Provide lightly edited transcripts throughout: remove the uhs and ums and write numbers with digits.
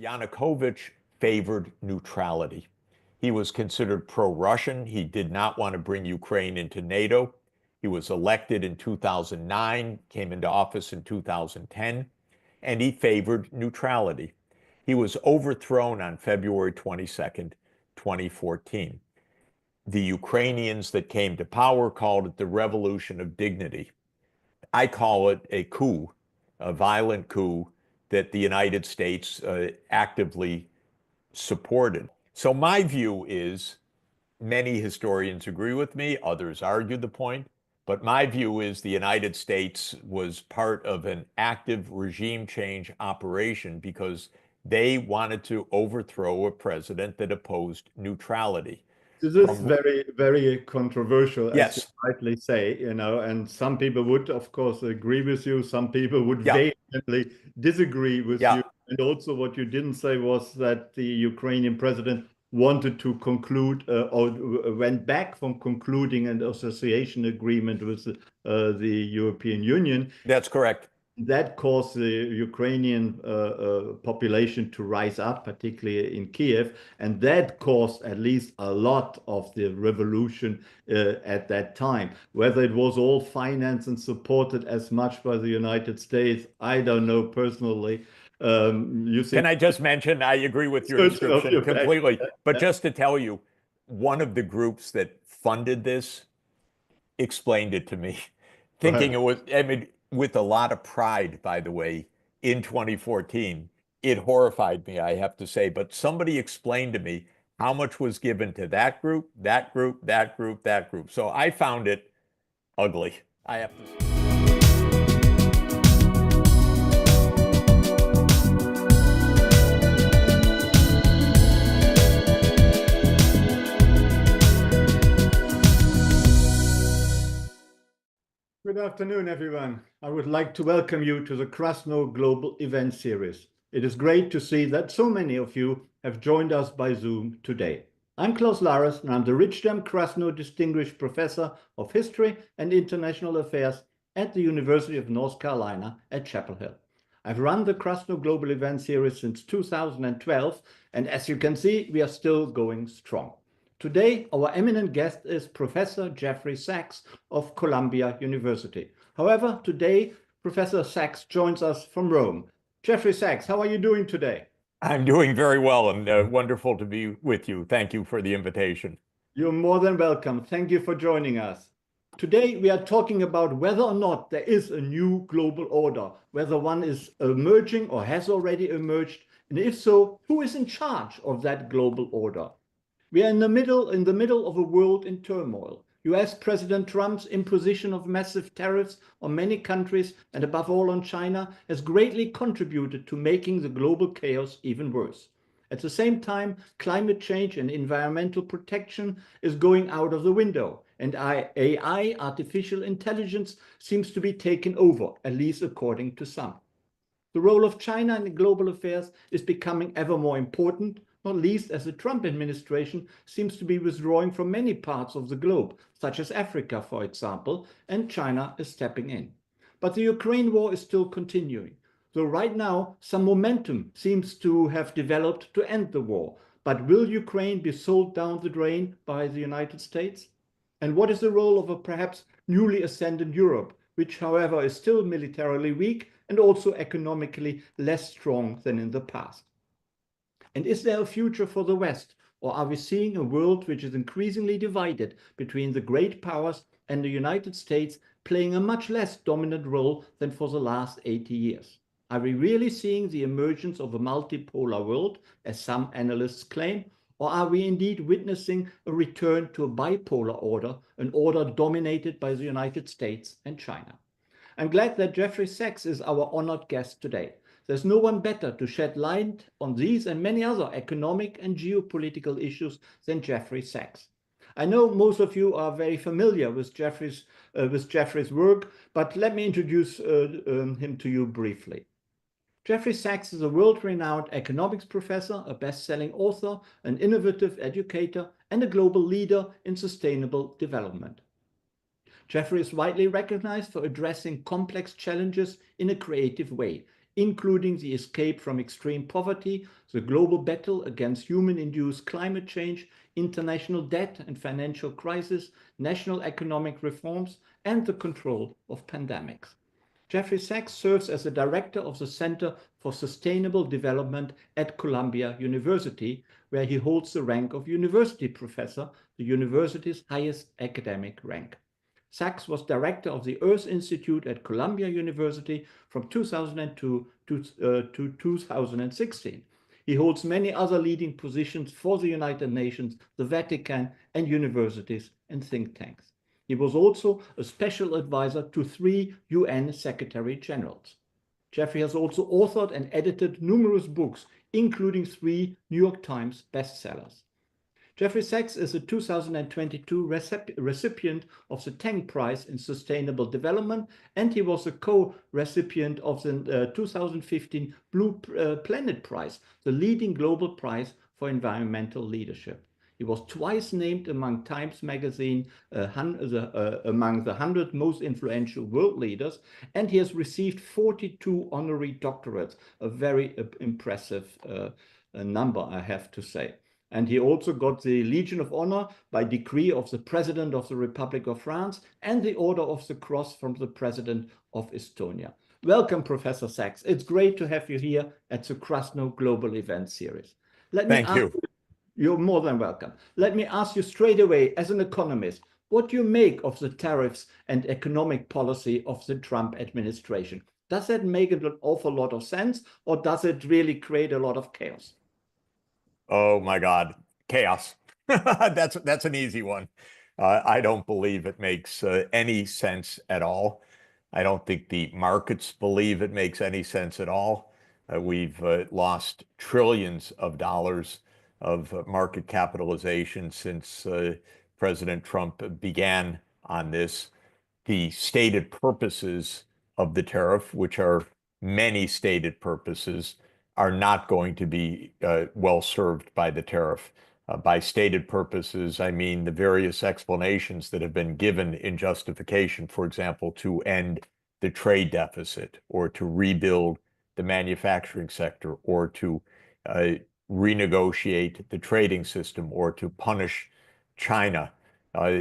Yanukovych favored neutrality. He was considered pro-Russian. He did not want to bring Ukraine into NATO. He was elected in 2009, came into office in 2010, and he favored neutrality. He was overthrown on February 22nd, 2014. The Ukrainians that came to power called it the Revolution of Dignity. I call it a coup, a violent coup that the United States actively supported. So my view is, many historians agree with me, others argue the point, but my view is the United States was part of an active regime change operation because they wanted to overthrow a president that opposed neutrality. This is very, very controversial, as you Yes, rightly say, and some people would, of course, agree with you. Some people would yeah, vehemently disagree with yeah, you. And also what you didn't say was that the Ukrainian president wanted to conclude or went back from concluding an association agreement with the European Union. that's correct. That caused the Ukrainian population to rise up, particularly in Kiev, and that caused at least a lot of the revolution at that time. Whether it was all financed and supported as much by the United States, I don't know personally. You think Can I just mention, I agree with your certain of description your completely, but just to tell you, one of the groups that funded this explained it to me, thinking it was, I mean, with a lot of pride, by the way, in 2014. It horrified me, I have to say, but somebody explained to me how much was given to that group, that group, that group, that group. So I found it ugly, I have to say. Good afternoon, everyone. I would like to welcome you to the Krasno Global Event Series. It is great to see that so many of you have joined us by Zoom today. I'm Klaus Lares, and I'm the Richdam Krasno Distinguished Professor of History and International Affairs at the University of North Carolina at Chapel Hill. I've run the Krasno Global Event Series since 2012, and as you can see, we are still going strong. Today, our eminent guest is Professor Jeffrey Sachs of Columbia University. However, today, Professor Sachs joins us from Rome. Jeffrey Sachs, how are you doing today? I'm doing very well and wonderful to be with you. Thank you for the invitation. You're more than welcome. Thank you for joining us. Today, we are talking about whether or not there is a new global order, whether one is emerging or has already emerged, and if so, who is in charge of that global order? We are in the middle of a world in turmoil. US President Trump's imposition of massive tariffs on many countries and above all on China has greatly contributed to making the global chaos even worse. At the same time, climate change and environmental protection is going out of the window, and AI, artificial intelligence, seems to be taken over, at least according to some. The role of China in global affairs is becoming ever more important, not least as the Trump administration seems to be withdrawing from many parts of the globe, such as Africa, for example, and China is stepping in. But the Ukraine war is still continuing. So right now, some momentum seems to have developed to end the war. But will Ukraine be sold down the drain by the United States? And what is the role of a perhaps newly ascendant Europe, which, however, is still militarily weak and also economically less strong than in the past? And is there a future for the West, or are we seeing a world which is increasingly divided between the great powers and the United States playing a much less dominant role than for the last 80 years? Are we really seeing the emergence of a multipolar world, as some analysts claim, or are we indeed witnessing a return to a bipolar order, an order dominated by the United States and China? I'm glad that Jeffrey Sachs is our honored guest today. There's no one better to shed light on these and many other economic and geopolitical issues than Jeffrey Sachs. I know most of you are very familiar with Jeffrey's work, but let me introduce him to you briefly. Jeffrey Sachs is a world-renowned economics professor, a best-selling author, an innovative educator, and a global leader in sustainable development. Jeffrey is widely recognized for addressing complex challenges in a creative way, including the escape from extreme poverty, the global battle against human-induced climate change, international debt and financial crisis, national economic reforms, and the control of pandemics. Jeffrey Sachs serves as the director of the Center for Sustainable Development at Columbia University, where he holds the rank of university professor, the university's highest academic rank. Sachs was director of the Earth Institute at Columbia University from 2002 to 2016. He holds many other leading positions for the United Nations, the Vatican, and universities and think tanks. He was also a special advisor to 3 UN Secretary Generals. Jeffrey has also authored and edited numerous books, including 3 New York Times bestsellers. Jeffrey Sachs is a 2022 recipient of the Tang Prize in Sustainable Development, and he was a co-recipient of the 2015 Blue Planet Prize, the leading global prize for environmental leadership. He was twice named among Times Magazine among the 100 most influential world leaders, and he has received 42 honorary doctorates, a very impressive number, I have to say. And he also got the Legion of Honor by decree of the President of the Republic of France and the Order of the Cross from the President of Estonia. Welcome, Professor Sachs. It's great to have you here at the Krasno Global Event Series. Thank you. You're more than welcome. Let me ask you straight away, as an economist, what do you make of the tariffs and economic policy of the Trump administration? Does that make an awful lot of sense, or does it really create a lot of chaos? Oh my God, chaos. That's an easy one. I don't believe it makes any sense at all. I don't think the markets believe it makes any sense at all. We've lost trillions of dollars of market capitalization since President Trump began on this. The stated purposes of the tariff, which are many stated purposes, are not going to be well served by the tariff. By stated purposes, I mean the various explanations that have been given in justification, for example, to end the trade deficit or to rebuild the manufacturing sector or to renegotiate the trading system or to punish China.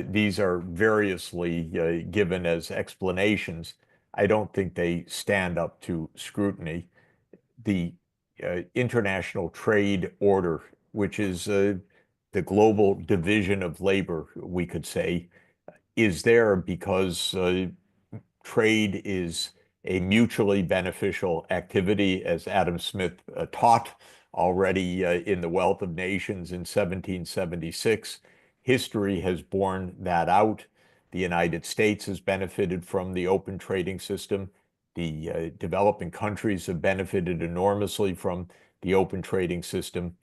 These are variously given as explanations. I don't think they stand up to scrutiny. The international trade order, which is the global division of labor, we could say, is there because trade is a mutually beneficial activity, as Adam Smith taught already in The Wealth of Nations in 1776. History has borne that out. The United States has benefited from the open trading system. The developing countries have benefited enormously from the open trading system.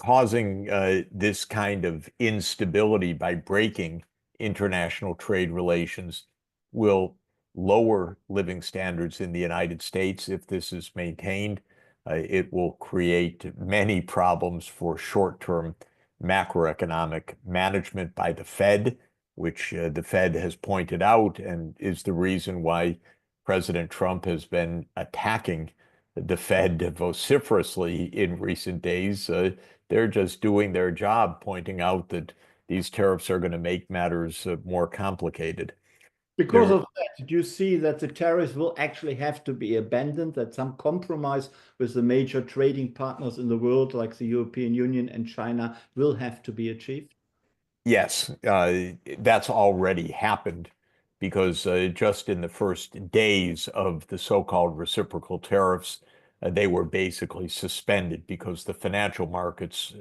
Causing this kind of instability by breaking international trade relations will lower living standards in the United States if this is maintained. It will create many problems for short-term macroeconomic management by the Fed, which the Fed has pointed out and is the reason why President Trump has been attacking the Fed vociferously in recent days. They're just doing their job, pointing out that these tariffs are going to make matters more complicated. Because of that, do you see that the tariffs will actually have to be abandoned, that some compromise with the major trading partners in the world, like the European Union and China, will have to be achieved? Yes, that's already happened because just in the first days of the so-called reciprocal tariffs, they were basically suspended because the financial markets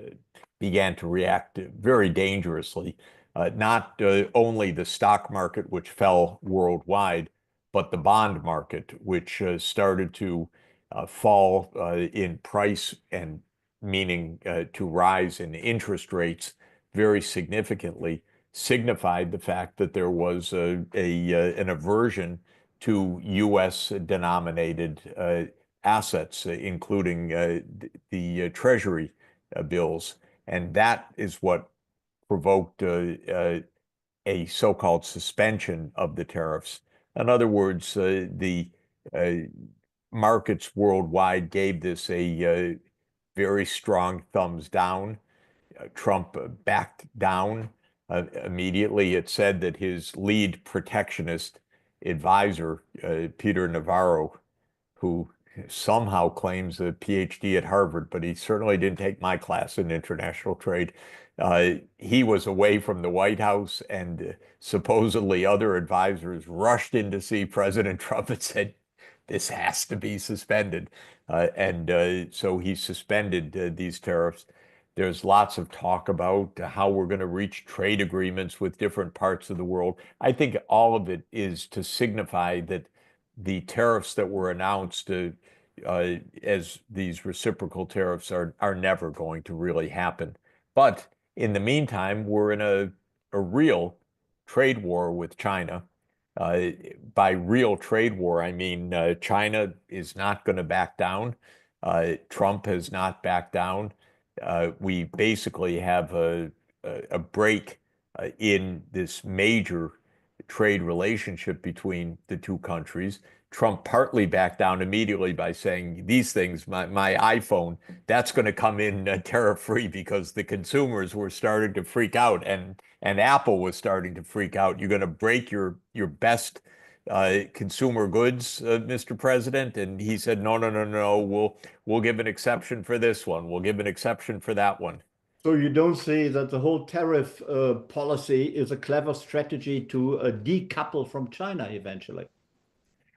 began to react very dangerously. Not only the stock market, which fell worldwide, but the bond market, which started to fall in price and meaning to rise in interest rates very significantly, signified the fact that there was an aversion to U.S. denominated assets, including the Treasury bills. And that is what provoked a so-called suspension of the tariffs. In other words, the markets worldwide gave this a very strong thumbs down. Trump backed down immediately. It said that his lead protectionist advisor, Peter Navarro, who somehow claims a PhD at Harvard, but he certainly didn't take my class in international trade. He was away from the White House, and supposedly other advisors rushed in to see President Trump and said, this has to be suspended. So he suspended these tariffs. There's lots of talk about how we're going to reach trade agreements with different parts of the world. I think all of it is to signify that the tariffs that were announced as these reciprocal tariffs are never going to really happen. But in the meantime, we're in a real trade war with China. Uh, by real trade war, I mean China is not going to back down. Trump has not backed down. We basically have a break in this major trade relationship between the two countries. Trump partly backed down immediately by saying these things, my iPhone, that's going to come in tariff-free because the consumers were starting to freak out and Apple was starting to freak out. You're going to break your best consumer goods, Mr. President? And he said, no, no, no, no, we'll give an exception for this one. We'll give an exception for that one. So you don't see that the whole tariff policy is a clever strategy to decouple from China eventually?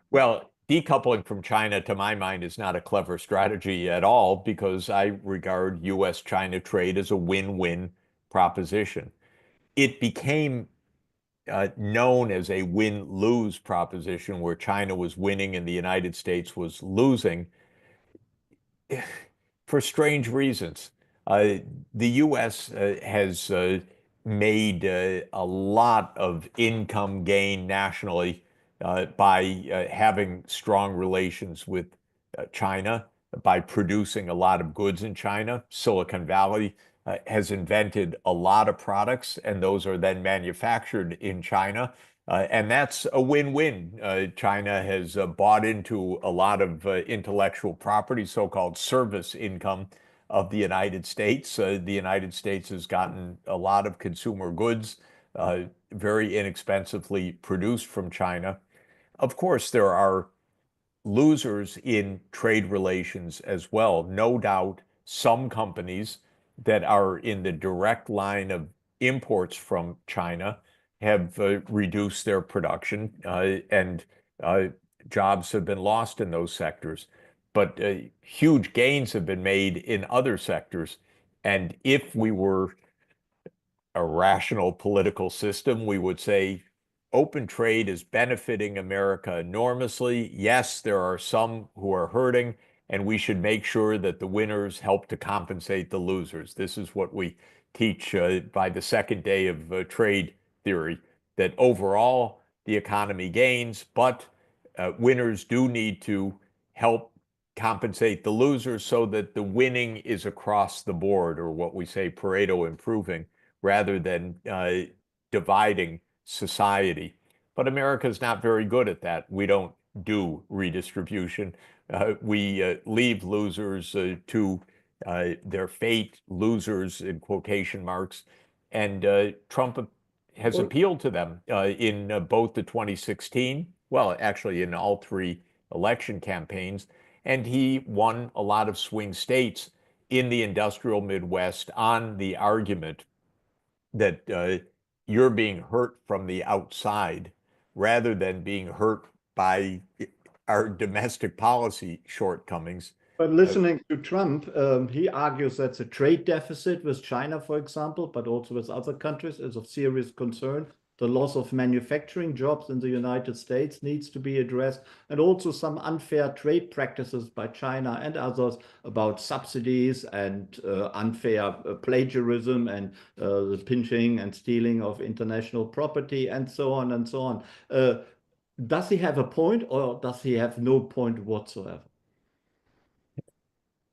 Well, decoupling from China, to my mind, is not a clever strategy at all because I regard US-China trade as a win-win proposition. It became known as a win-lose proposition where China was winning and the United States was losing for strange reasons. Uh, the U.S. Has made a lot of income gain nationally by having strong relations with China, by producing a lot of goods in China. Silicon Valley has invented a lot of products, and those are then manufactured in China. And that's a win-win. China has bought into a lot of intellectual property, so-called service income of the United States. The United States has gotten a lot of consumer goods very inexpensively produced from China. Of course, there are losers in trade relations as well. No doubt some companies that are in the direct line of imports from China have reduced their production and jobs have been lost in those sectors. But huge gains have been made in other sectors. And if we were a rational political system, we would say open trade is benefiting America enormously. Yes, there are some who are hurting, and we should make sure that the winners help to compensate the losers. This is what we teach by the second day of trade theory, that overall the economy gains, but winners do need to help compensate the losers so that the winning is across the board, or what we say Pareto improving, rather than dividing society. But America is not very good at that. We don't do redistribution. We leave losers to their fate, losers in quotation marks. And Trump has Well, appealed to them in both the 2016, well, actually in all three election campaigns. And he won a lot of swing states in the industrial Midwest on the argument that you're being hurt from the outside rather than being hurt by our domestic policy shortcomings. but Uh, listening to Trump, he argues that the trade deficit with China, for example, but also with other countries, is of serious concern. The loss of manufacturing jobs in the United States needs to be addressed, and also some unfair trade practices by China and others about subsidies and unfair plagiarism and the pinching and stealing of international property and so on and so on. Does he have a point, or does he have no point whatsoever?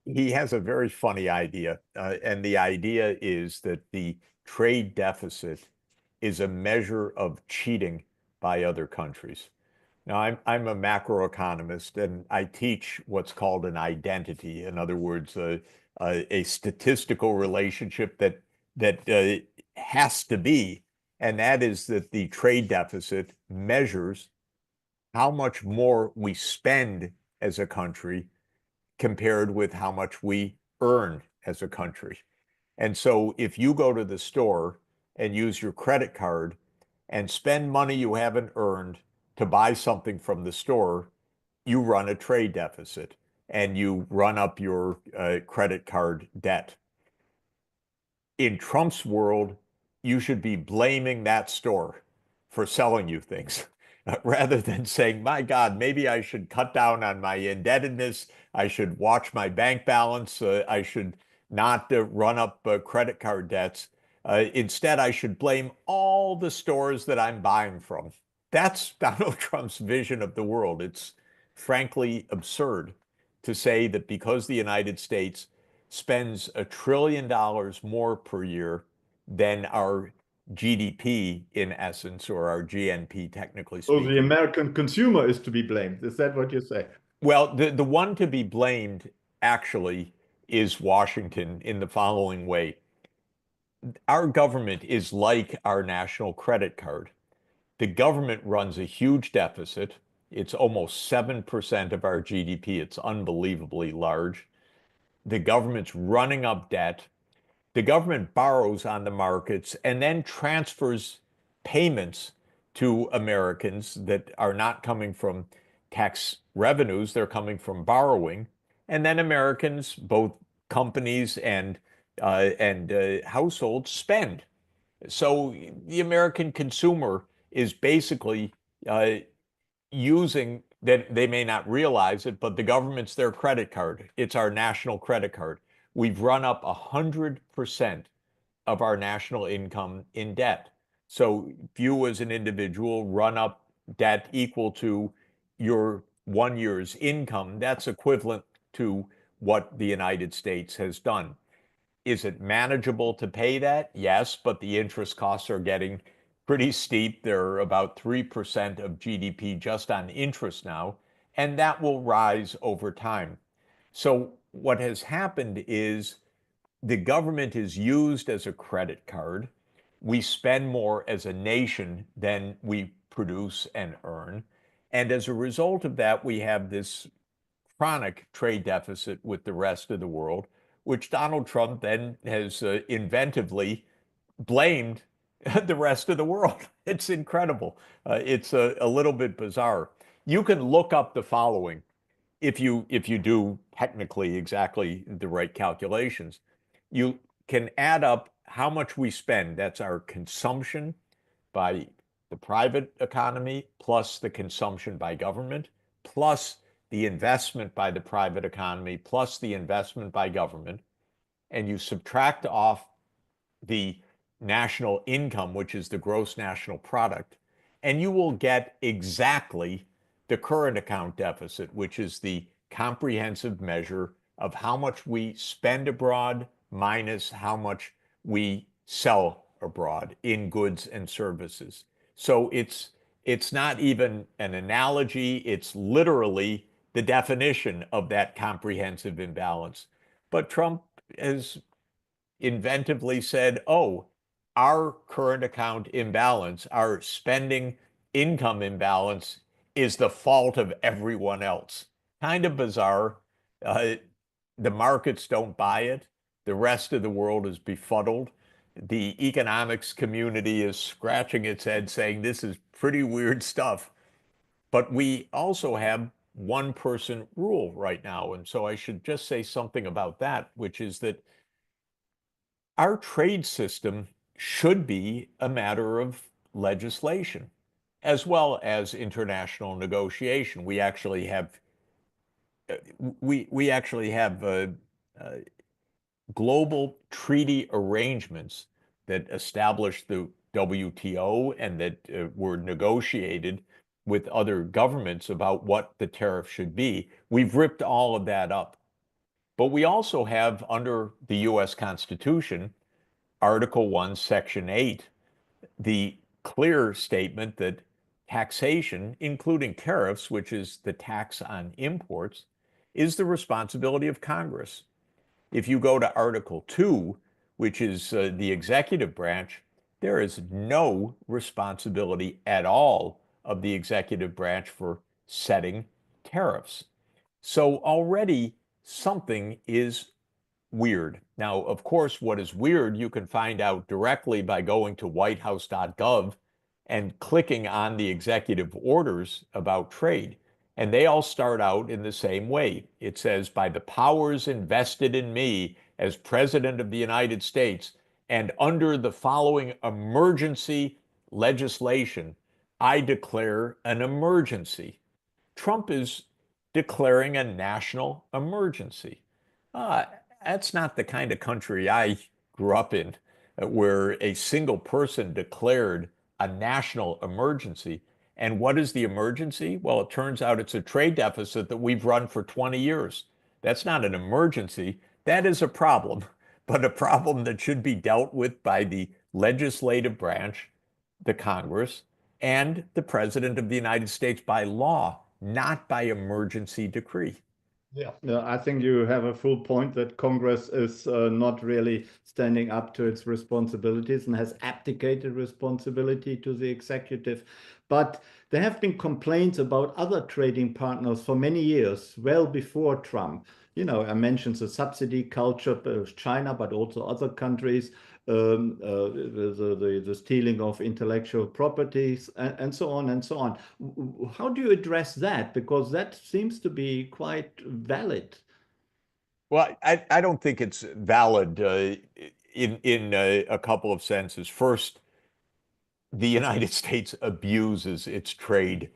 he has a very funny idea, and the idea is that the trade deficit is a measure of cheating by other countries. Now, I'm a macroeconomist, and I teach what's called an identity. In other words, a statistical relationship that has to be, and that is that the trade deficit measures how much more we spend as a country compared with how much we earn as a country. And so if you go to the store and use your credit card and spend money you haven't earned to buy something from the store, you run a trade deficit and you run up your credit card debt. In Trump's world, you should be blaming that store for selling you things rather than saying, my God, maybe I should cut down on my indebtedness. I should watch my bank balance. I should not run up credit card debts. Instead, I should blame all the stores that I'm buying from. That's Donald Trump's vision of the world. It's frankly absurd to say that because the United States spends $1 trillion more per year than our GDP in essence, or our GNP, technically So the speaking. American consumer is to be blamed. Is that what you say? Well, the one to be blamed actually is Washington in the following way. Our government is like our national credit card. The government runs a huge deficit. It's almost 7% of our GDP. It's unbelievably large. The government's running up debt. The government borrows on the markets and then transfers payments to Americans that are not coming from tax revenues, they're coming from borrowing. And then Americans, both companies and households, spend. So the American consumer is basically uh, using that. They may not realize it, but the government's their credit card. It's our national credit card. We've run up 100% of our national income in debt. So if you as an individual run up debt equal to your 1 year's income, that's equivalent to what the United States has done. Is it manageable to pay that? Yes, but the interest costs are getting pretty steep. They're about 3% of GDP just on interest now, and that will rise over time. So what has happened is the government is used as a credit card. We spend more as a nation than we produce and earn. And as a result of that, we have this chronic trade deficit with the rest of the world, which Donald Trump then has inventively blamed the rest of the world. It's incredible. It's a little bit bizarre. You can look up the following if you do technically exactly the right calculations. You can add up how much we spend. That's our consumption by the private economy, plus the consumption by government, plus the investment by the private economy, plus the investment by government, and you subtract off the national income, which is the gross national product, and you will get exactly the current account deficit, which is the comprehensive measure of how much we spend abroad minus how much we sell abroad in goods and services. So it's not even an analogy, it's literally the definition of that comprehensive imbalance. But Trump has inventively said, oh, our current account imbalance, our spending income imbalance is the fault of everyone else. Kind of bizarre. Uh, the markets don't buy it. The rest of the world is befuddled. The economics community is scratching its head saying this is pretty weird stuff. But we also have one person rule right now. And so I should just say something about that, which is that our trade system should be a matter of legislation as well as international negotiation. We actually have global treaty arrangements that establish the WTO and that were negotiated with other governments about what the tariff should be. We've ripped all of that up. But we also have, under the US Constitution, Article 1, Section 8, the clear statement that taxation, including tariffs, which is the tax on imports, is the responsibility of Congress. If you go to Article 2, which is the executive branch, there is no responsibility at all of the executive branch for setting tariffs. So already something is weird. Now, of course, what is weird, you can find out directly by going to whitehouse.gov and clicking on the executive orders about trade. And they all start out in the same way. It says, by the powers invested in me as President of the United States and under the following emergency legislation, I declare an emergency. Trump is declaring a national emergency. Uh, that's not the kind of country I grew up in, where a single person declared a national emergency. And what is the emergency? Well, it turns out it's a trade deficit that we've run for 20 years. That's not an emergency. That is a problem, but a problem that should be dealt with by the legislative branch, the Congress, and the President of the United States by law, not by emergency decree. Yeah, I think you have a full point that Congress is not really standing up to its responsibilities and has abdicated responsibility to the executive. But there have been complaints about other trading partners for many years, well before Trump. I mentioned the subsidy culture of China, but also other countries, the stealing of intellectual properties, and so on and so on. How do you address that? Because that seems to be quite valid. Well, I don't think it's valid in a couple of senses. First, the United States abuses its trade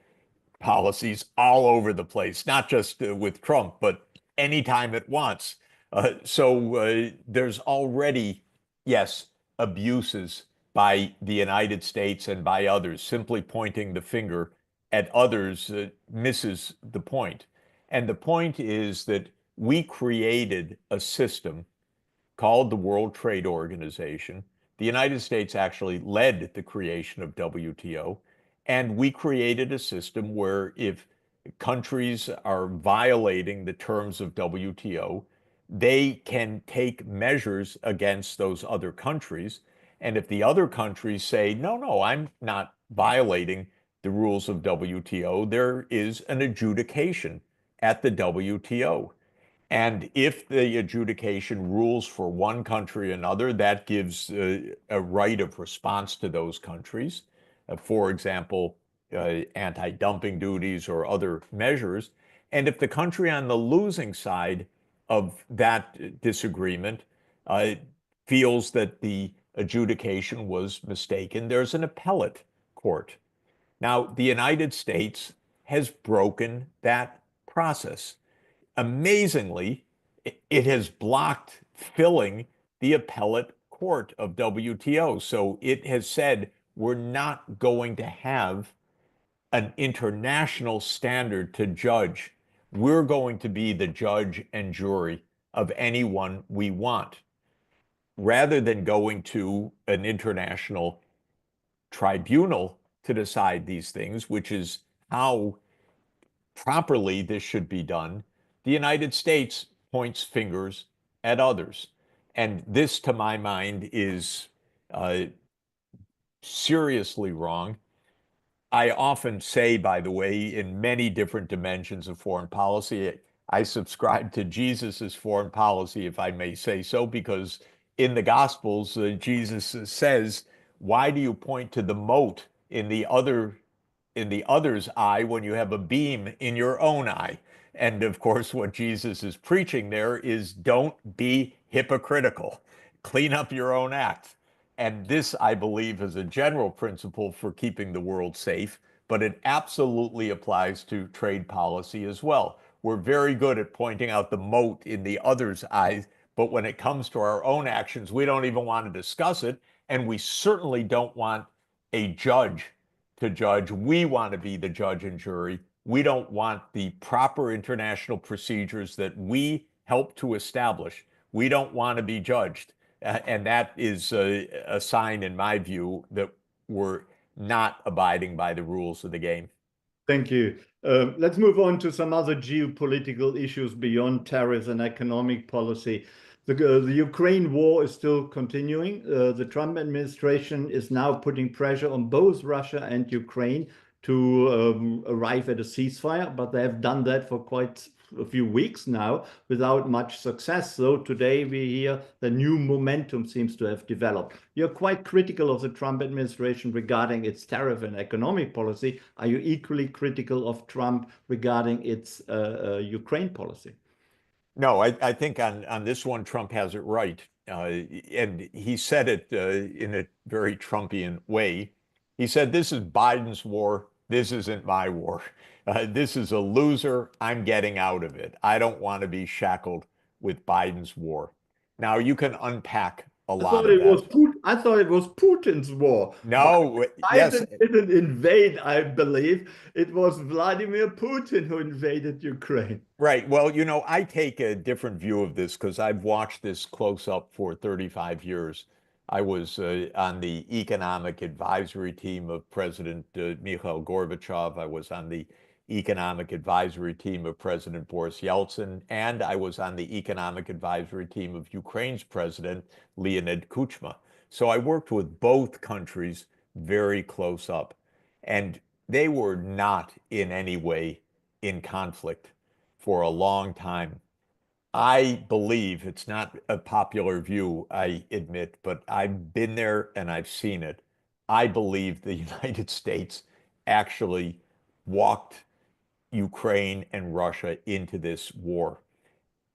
policies all over the place, not just with Trump, but anytime it wants. So there's already, yes, abuses by the United States and by others. Simply pointing the finger at others misses the point. And the point is that we created a system called the World Trade Organization. The United States actually led the creation of WTO, and we created a system where if countries are violating the terms of WTO, they can take measures against those other countries. And if the other countries say, no, no, I'm not violating the rules of WTO, there is an adjudication at the WTO. And if the adjudication rules for one country or another, that gives a right of response to those countries. For example, anti-dumping duties or other measures. And if the country on the losing side of that disagreement uh, feels that the adjudication was mistaken, there's an appellate court. Now, the United States has broken that process. Amazingly, it has blocked filling the appellate court of WTO. So it has said we're not going to have an international standard to judge. We're going to be the judge and jury of anyone we want, rather than going to an international tribunal to decide these things, which is how properly this should be done. The United States points fingers at others. And this, to my mind, is uh, seriously wrong. I often say, by the way, in many different dimensions of foreign policy, I subscribe to Jesus's foreign policy, if I may say so, because in the Gospels, Jesus says, "Why do you point to the mote in the other's eye when you have a beam in your own eye?" And of course, what Jesus is preaching there is don't be hypocritical. Clean up your own act. And this, I believe, is a general principle for keeping the world safe, but it absolutely applies to trade policy as well. We're very good at pointing out the mote in the other's eyes, but when it comes to our own actions, we don't even want to discuss it. And we certainly don't want a judge to judge. We want to be the judge and jury. We don't want the proper international procedures that we help to establish. We don't want to be judged. And that is a sign, in my view, that we're not abiding by the rules of the game. Thank you. Let's move on to some other geopolitical issues beyond tariffs and economic policy. The Ukraine war is still continuing. The Trump administration is now putting pressure on both Russia and Ukraine to arrive at a ceasefire, but they have done that for quite a few weeks now without much success. So today we hear the new momentum seems to have developed. You're quite critical of the Trump administration regarding its tariff and economic policy. Are you equally critical of Trump regarding its Ukraine policy? No, I think on this one, Trump has it right. And he said it in a very Trumpian way. He said, "This is Biden's war. This isn't my war. This is a loser. I'm getting out of it. I don't want to be shackled with Biden's war." Now, you can unpack a lot of that. I thought it was Putin's war. No, yes, Biden didn't invade, I believe. It was Vladimir Putin who invaded Ukraine. right. Well, I take a different view of this because I've watched this close up for 35 years. I was on the economic advisory team of President Mikhail Gorbachev. I was on the economic advisory team of President Boris Yeltsin, and I was on the economic advisory team of Ukraine's president, Leonid Kuchma. So I worked with both countries very close up, and they were not in any way in conflict for a long time. I believe it's not a popular view, I admit, but I've been there and I've seen it. I believe the United States actually walked Ukraine and Russia into this war.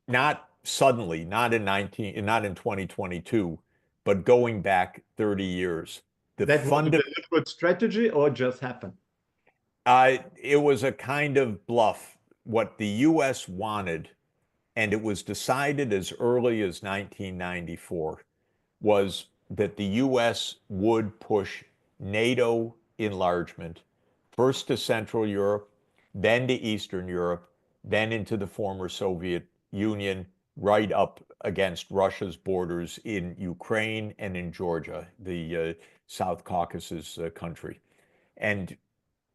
Not suddenly, not in 2022, but going back 30 years. That was a deliberate strategy or just happened? It was a kind of bluff. What the US wanted, and it was decided as early as 1994, was that the US would push NATO enlargement first to Central Europe, then to Eastern Europe, then into the former Soviet Union, right up against Russia's borders in Ukraine and in Georgia, the South Caucasus country. And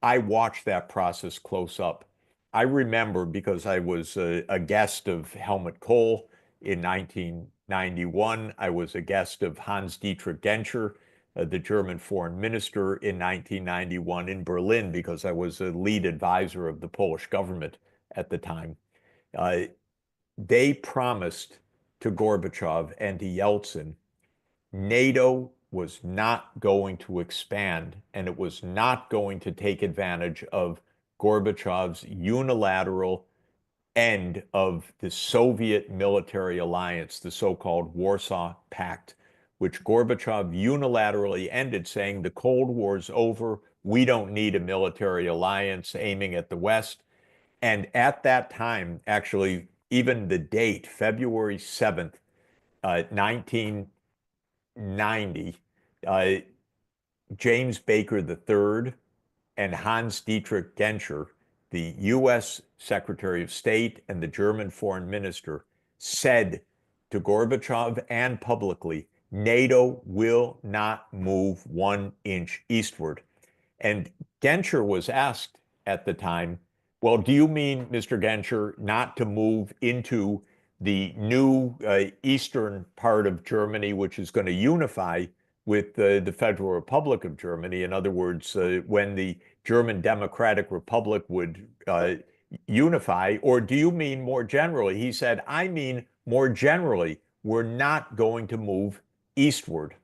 I watched that process close up. I remember because I was a guest of Helmut Kohl in 1991. I was a guest of Hans-Dietrich Genscher, the German foreign minister, in 1991 in Berlin because I was a lead advisor of the Polish government at the time. They promised to Gorbachev and to Yeltsin NATO was not going to expand and it was not going to take advantage of Gorbachev's unilateral end of the Soviet military alliance, the so-called Warsaw Pact, which Gorbachev unilaterally ended, saying the Cold War's over. We don't need a military alliance aiming at the West. And at that time, actually, even the date, February 7th, 1990, James Baker III and Hans-Dietrich Genscher, the US Secretary of State and the German Foreign Minister, said to Gorbachev and publicly, NATO will not move 1 inch eastward. And Genscher was asked at the time, well, do you mean, Mr. Genscher, not to move into the new eastern part of Germany, which is going to unify with the Federal Republic of Germany? In other words, when the German Democratic Republic would unify, or do you mean more generally? He said, I mean more generally, we're not going to move eastward.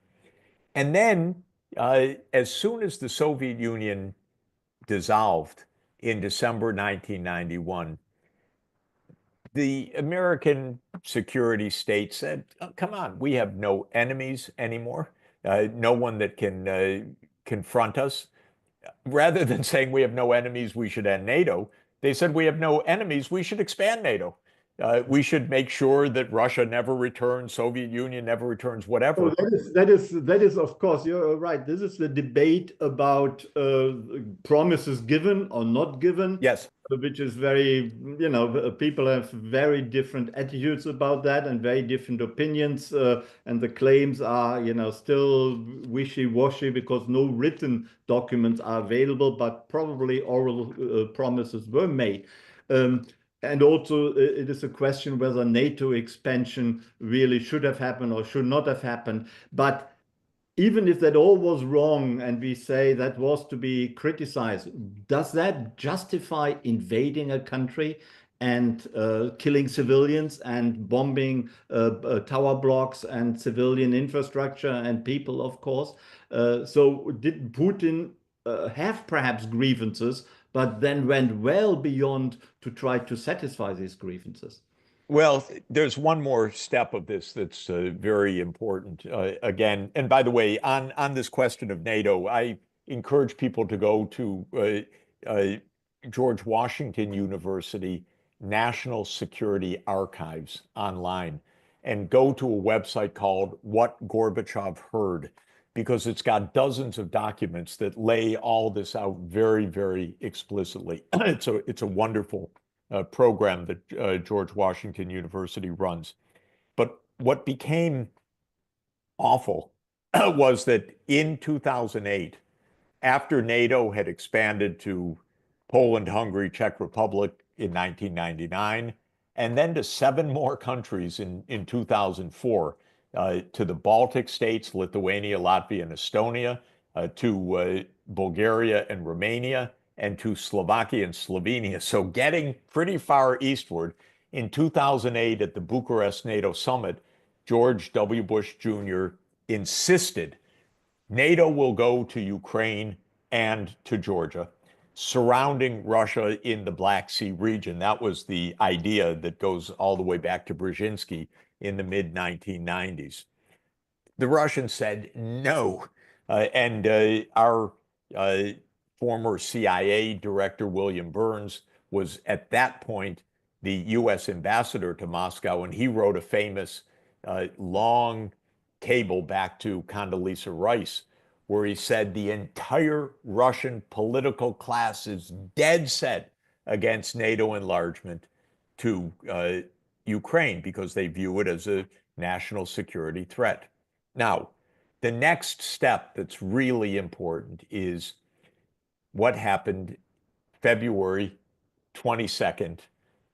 And then, as soon as the Soviet Union dissolved in December 1991, the American security state said, oh, come on, we have no enemies anymore, no one that can confront us. Rather than saying we have no enemies, we should end NATO, they said we have no enemies, we should expand NATO. We should make sure that Russia never returns, Soviet Union never returns, whatever. Oh, that is, of course, you're right. This is the debate about promises given or not given. Yes. which is very, people have very different attitudes about that and very different opinions. And the claims are, still wishy-washy because no written documents are available, but probably oral promises were made. And also, it is a question whether NATO expansion really should have happened or should not have happened. But even if that all was wrong and we say that was to be criticized, does that justify invading a country and killing civilians and bombing tower blocks and civilian infrastructure and people, of course? So did Putin have perhaps grievances, but then went well beyond to try to satisfy these grievances? Well, there's one more step of this that's very important. Again, and by the way, on this question of NATO, I encourage people to go to George Washington University National Security Archives online and go to a website called What Gorbachev Heard, because it's got dozens of documents that lay all this out very, very explicitly. It's a wonderful program that George Washington University runs. But what became awful was that in 2008, after NATO had expanded to Poland, Hungary, Czech Republic in 1999, and then to seven more countries in 2004, to the Baltic states, Lithuania, Latvia, and Estonia, to Bulgaria and Romania, and to Slovakia and Slovenia. So getting pretty far eastward, in 2008 at the Bucharest NATO summit, George W. Bush Jr. insisted NATO will go to Ukraine and to Georgia, surrounding Russia in the Black Sea region. That was the idea that goes all the way back to Brzezinski in the mid 1990s. The Russians said no. And our uh, former CIA director, William Burns, was at that point the US ambassador to Moscow, and he wrote a famous long cable back to Condoleezza Rice, where he said the entire Russian political class is dead set against NATO enlargement to Ukraine because they view it as a national security threat. Now, the next step that's really important is what happened February 22nd,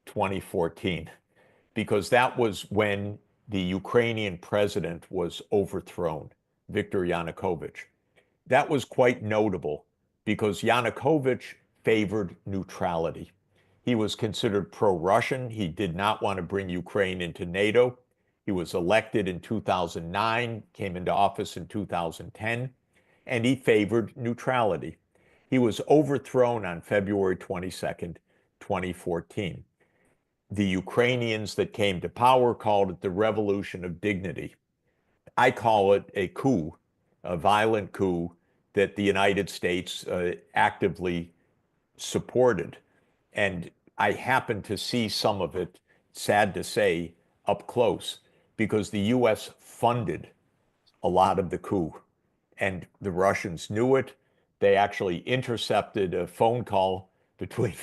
2014, because that was when the Ukrainian president was overthrown, Viktor Yanukovych. That was quite notable because Yanukovych favored neutrality. He was considered pro-Russian. He did not want to bring Ukraine into NATO. He was elected in 2009, came into office in 2010, and he favored neutrality. He was overthrown on February 22nd, 2014. The Ukrainians that came to power called it the Revolution of Dignity. I call it a coup, a violent coup that the United States actively supported. And I happened to see some of it, sad to say, up close, because the US funded a lot of the coup. And the Russians knew it. They actually intercepted a phone call between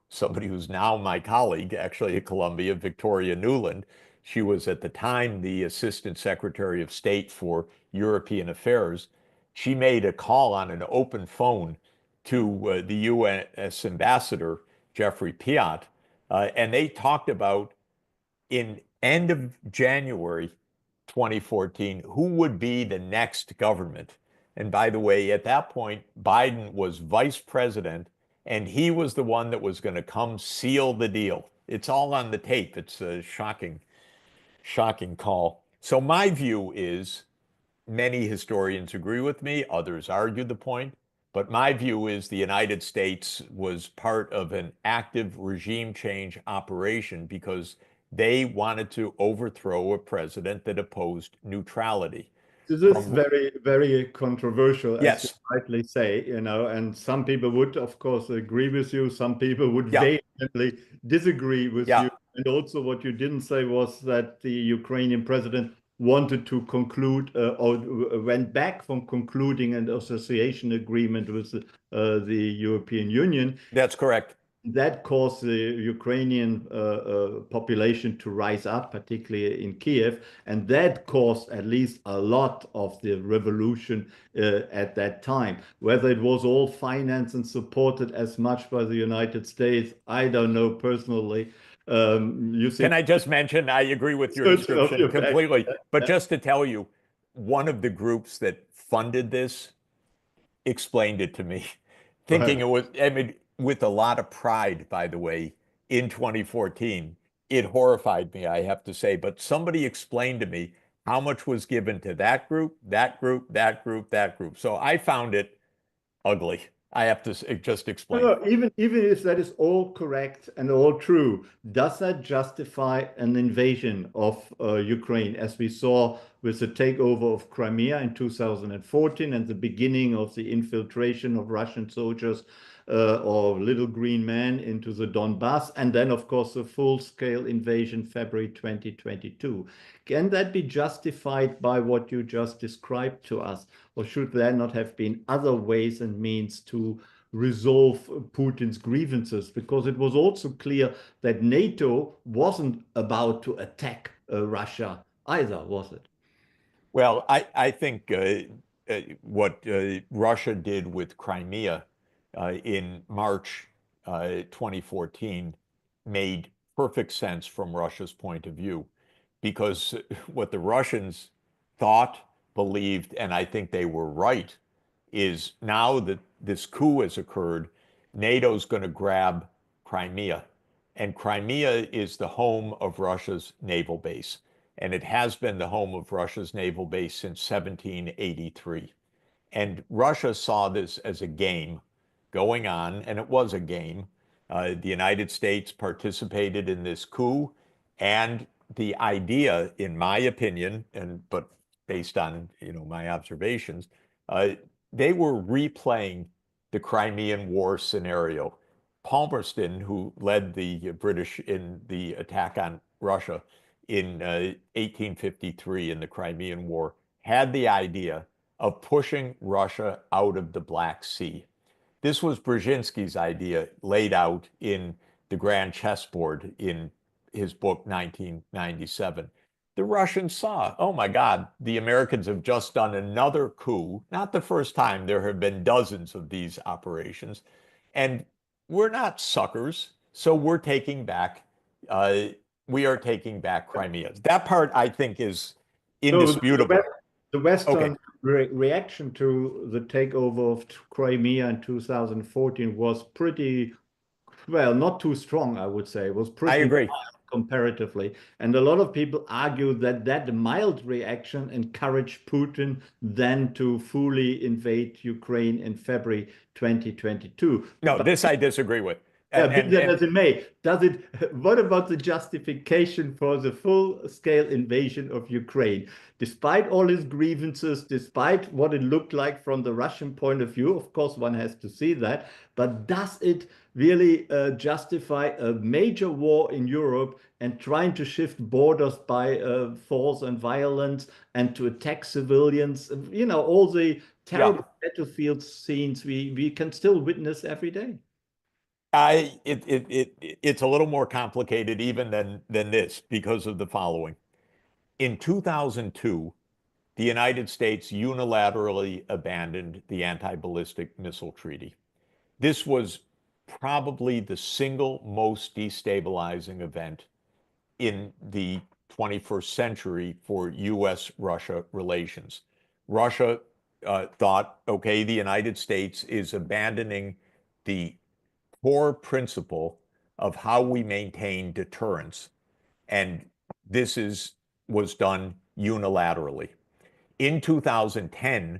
somebody who's now my colleague, actually at Columbia, Victoria Nuland. She was at the time the Assistant Secretary of State for European Affairs. She made a call on an open phone to the U.S. Ambassador, Jeffrey Piat, and they talked about in end of January 2014, who would be the next government. And by the way, at that point, Biden was vice president, and he was the one that was going to come seal the deal. It's all on the tape. It's a shocking, shocking call. So my view is many historians agree with me, others argue the point. But my view is the United States was part of an active regime change operation because they wanted to overthrow a president that opposed neutrality. This is From very, very controversial, as you yes, rightly say, and some people would, of course, agree with you. Some people would yeah, vehemently disagree with yeah, you. And also, what you didn't say was that the Ukrainian president wanted to conclude or went back from concluding an association agreement with the European Union. that's correct. that caused the Ukrainian population to rise up, particularly in Kiev, and that caused at least a lot of the revolution at that time. Whether it was all financed and supported as much by the United States, I don't know personally. You Can seem I just mention, I agree with your certain of description your facts. completely, but Yeah. just to tell you, one of the groups that funded this explained it to me, thinking it was, I mean, with a lot of pride, by the way, in 2014. It horrified me, I have to say, but somebody explained to me how much was given to that group, that group, that group, that group. So I found it ugly. I have to just No, explain. no, even if that is all correct and all true, does that justify an invasion of Ukraine, as we saw with the takeover of Crimea in 2014 and the beginning of the infiltration of Russian soldiers or little green men into the Donbass, and then, of course, the full-scale invasion February 2022? Can that be justified by what you just described to us, or should there not have been other ways and means to resolve Putin's grievances? Because it was also clear that NATO wasn't about to attack Russia either, was it? Well, I think what Russia did with Crimea in March 2014 made perfect sense from Russia's point of view, because what the Russians thought, believed, and I think they were right, is now that this coup has occurred, NATO's going to grab Crimea. And Crimea is the home of Russia's naval base. And it has been the home of Russia's naval base since 1783. And Russia saw this as a game going on, and it was a game. The United States participated in this coup, and the idea, in my opinion, and but based on my observations, uh, they were replaying the Crimean War scenario. Palmerston, who led the British in the attack on Russia in 1853 in the Crimean War, had the idea of pushing Russia out of the Black Sea. This was Brzezinski's idea laid out in the Grand Chessboard in his book 1997. The Russians saw, oh my God, the Americans have just done another coup. Not the first time, there have been dozens of these operations. And we're not suckers, so uh, we are taking back Crimea. That part I think is So indisputable. the Okay, Western reaction to the takeover of Crimea in 2014 was pretty, well, not too strong, I would say. It was I pretty agree. mild comparatively. And a lot of people argue that that mild reaction encouraged Putin then to fully invade Ukraine in February 2022. No, this I disagree with. Yeah, And be and that and as it may, does it, what about the justification for the full-scale invasion of Ukraine? Despite all his grievances, despite what it looked like from the Russian point of view, of course, one has to see that, but does it really justify a major war in Europe and trying to shift borders by force and violence and to attack civilians? You know, all the yeah, terrible battlefield scenes we can still witness every day. it's a little more complicated even than this because of the following. In 2002, the United States unilaterally abandoned the anti-ballistic missile treaty. This was probably the single most destabilizing event in the 21st century for US-Russia relations. Russia thought, okay, the United States is abandoning the core principle of how we maintain deterrence, and this was done unilaterally. In 2010,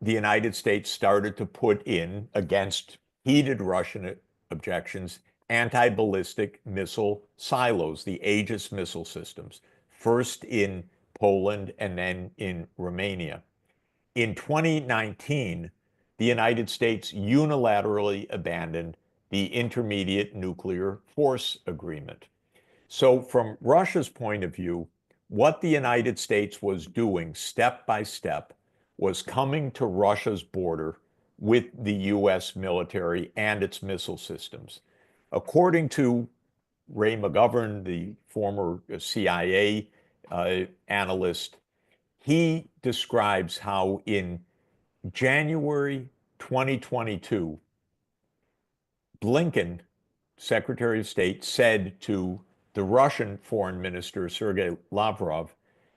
the United States started to put in, against heated Russian objections, anti-ballistic missile silos, the Aegis missile systems, first in Poland and then in Romania. In 2019, the United States unilaterally abandoned the Intermediate Nuclear Force Agreement. So, from Russia's point of view, what the United States was doing step by step was coming to Russia's border with the US military and its missile systems. According to Ray McGovern, the former CIA analyst, he describes how in January 2022, Blinken, Secretary of State, said to the Russian Foreign Minister, Sergei Lavrov,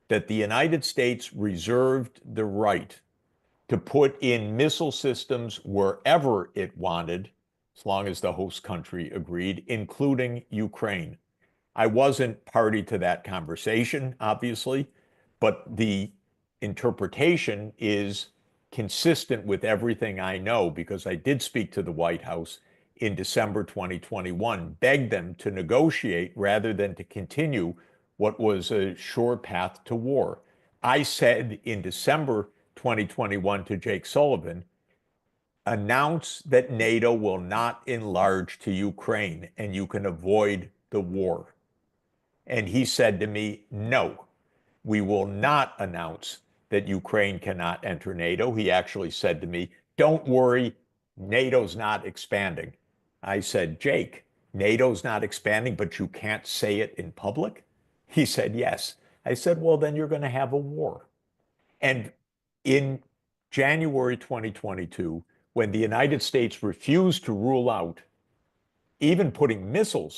that the United States reserved the right to put in missile systems wherever it wanted, as long as the host country agreed, including Ukraine. I wasn't party to that conversation, obviously, but the interpretation is consistent with everything I know because I did speak to the White House in December 2021, begged them to negotiate rather than to continue what was a sure path to war. I said in December 2021 to Jake Sullivan, announce that NATO will not enlarge to Ukraine and you can avoid the war. And he said to me, no, we will not announce that Ukraine cannot enter NATO. He actually said to me, don't worry, NATO's not expanding. I said, Jake, NATO's not expanding, but you can't say it in public? He said, yes. I said, well, then you're going to have a war. And in January 2022, when the United States refused to rule out even putting missile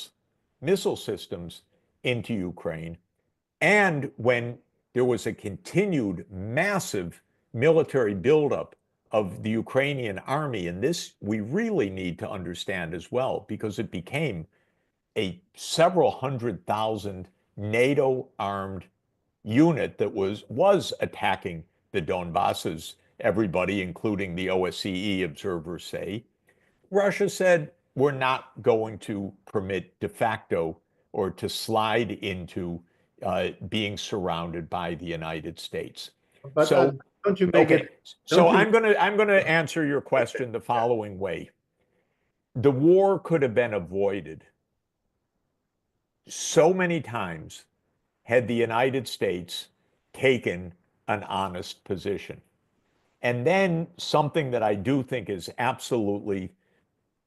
systems into Ukraine, and when there was a continued massive military buildup of the Ukrainian army, and this we really need to understand as well, because it became a several 100,000 NATO armed unit that was attacking the Donbass, as everybody, including the OSCE observers, say. Russia said, we're not going to permit de facto or to slide into being surrounded by the United States. But So, don't you make okay, it? so Don't you? I'm gonna answer your question the following way. The war could have been avoided so many times had the United States taken an honest position. And then something that I do think is absolutely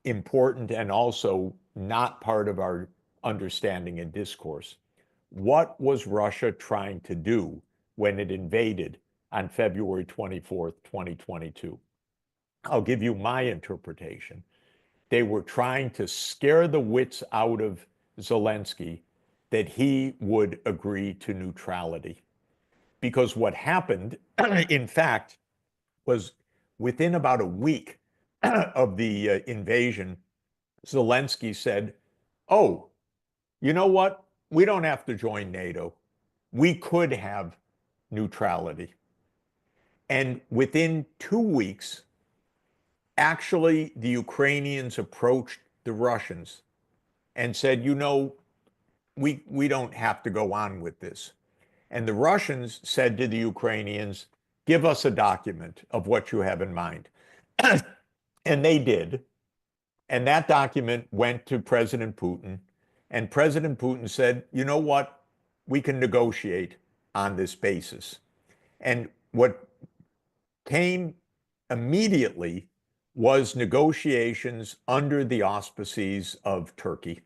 important and also not part of our understanding and discourse. What was Russia trying to do when it invaded on February 24th, 2022? I'll give you my interpretation. They were trying to scare the wits out of Zelensky that he would agree to neutrality. Because what happened, in fact, was within about a week of the invasion, Zelensky said, oh, you know what? We don't have to join NATO. We could have neutrality. And within 2 weeks, actually, the Ukrainians approached the Russians and said, you know, we don't have to go on with this. And the Russians said to the Ukrainians, give us a document of what you have in mind. And they did. And that document went to President Putin. And President Putin said, you know what? We can negotiate on this basis. And what came immediately was negotiations under the auspices of Turkey.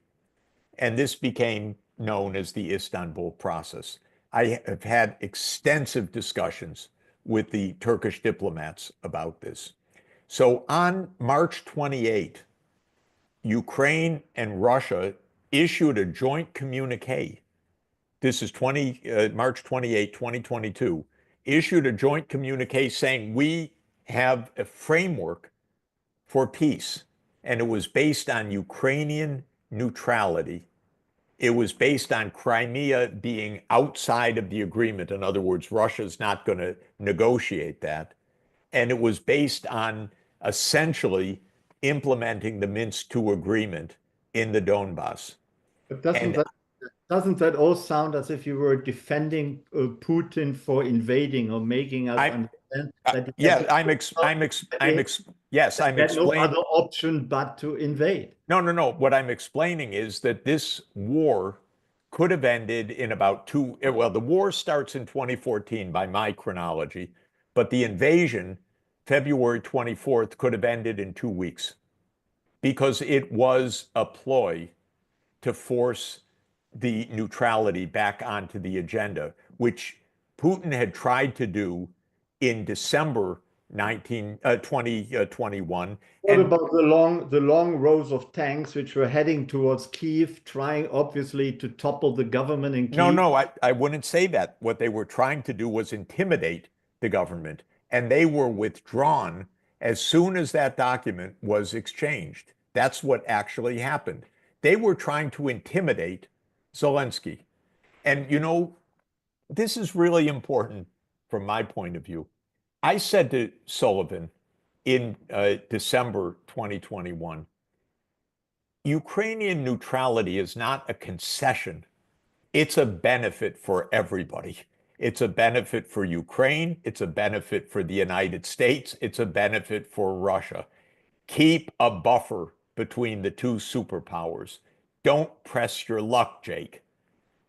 And this became known as the Istanbul process. I have had extensive discussions with the Turkish diplomats about this. So on March 28, Ukraine and Russia issued a joint communique. This is March 28, 2022, issued a joint communique saying we have a framework for peace. And it was based on Ukrainian neutrality. It was based on Crimea being outside of the agreement. In other words, Russia's not going to negotiate that. And it was based on essentially implementing the Minsk II agreement in the Donbass. But And doesn't that all sound as if you were defending Putin for invading or making us I, understand that he yeah, had yes, I'm no explaining. other option but to invade? No. What I'm explaining is that this war could have ended in about well, the war starts in 2014 by my chronology, but the invasion, February 24th, could have ended in 2 weeks. because it was a ploy to force the neutrality back onto the agenda, which Putin had tried to do in December 2021. What And about the long rows of tanks which were heading towards Kiev, trying obviously to topple the government in no, Kiev? no, I wouldn't say that. What they were trying to do was intimidate the government, and they were withdrawn as soon as that document was exchanged. That's what actually happened. They were trying to intimidate Zelensky. And this is really important from my point of view. I said to Sullivan in December 2021, Ukrainian neutrality is not a concession. It's a benefit for everybody. It's a benefit for Ukraine. It's a benefit for the United States. It's a benefit for Russia. Keep a buffer between the two superpowers. Don't press your luck, Jake.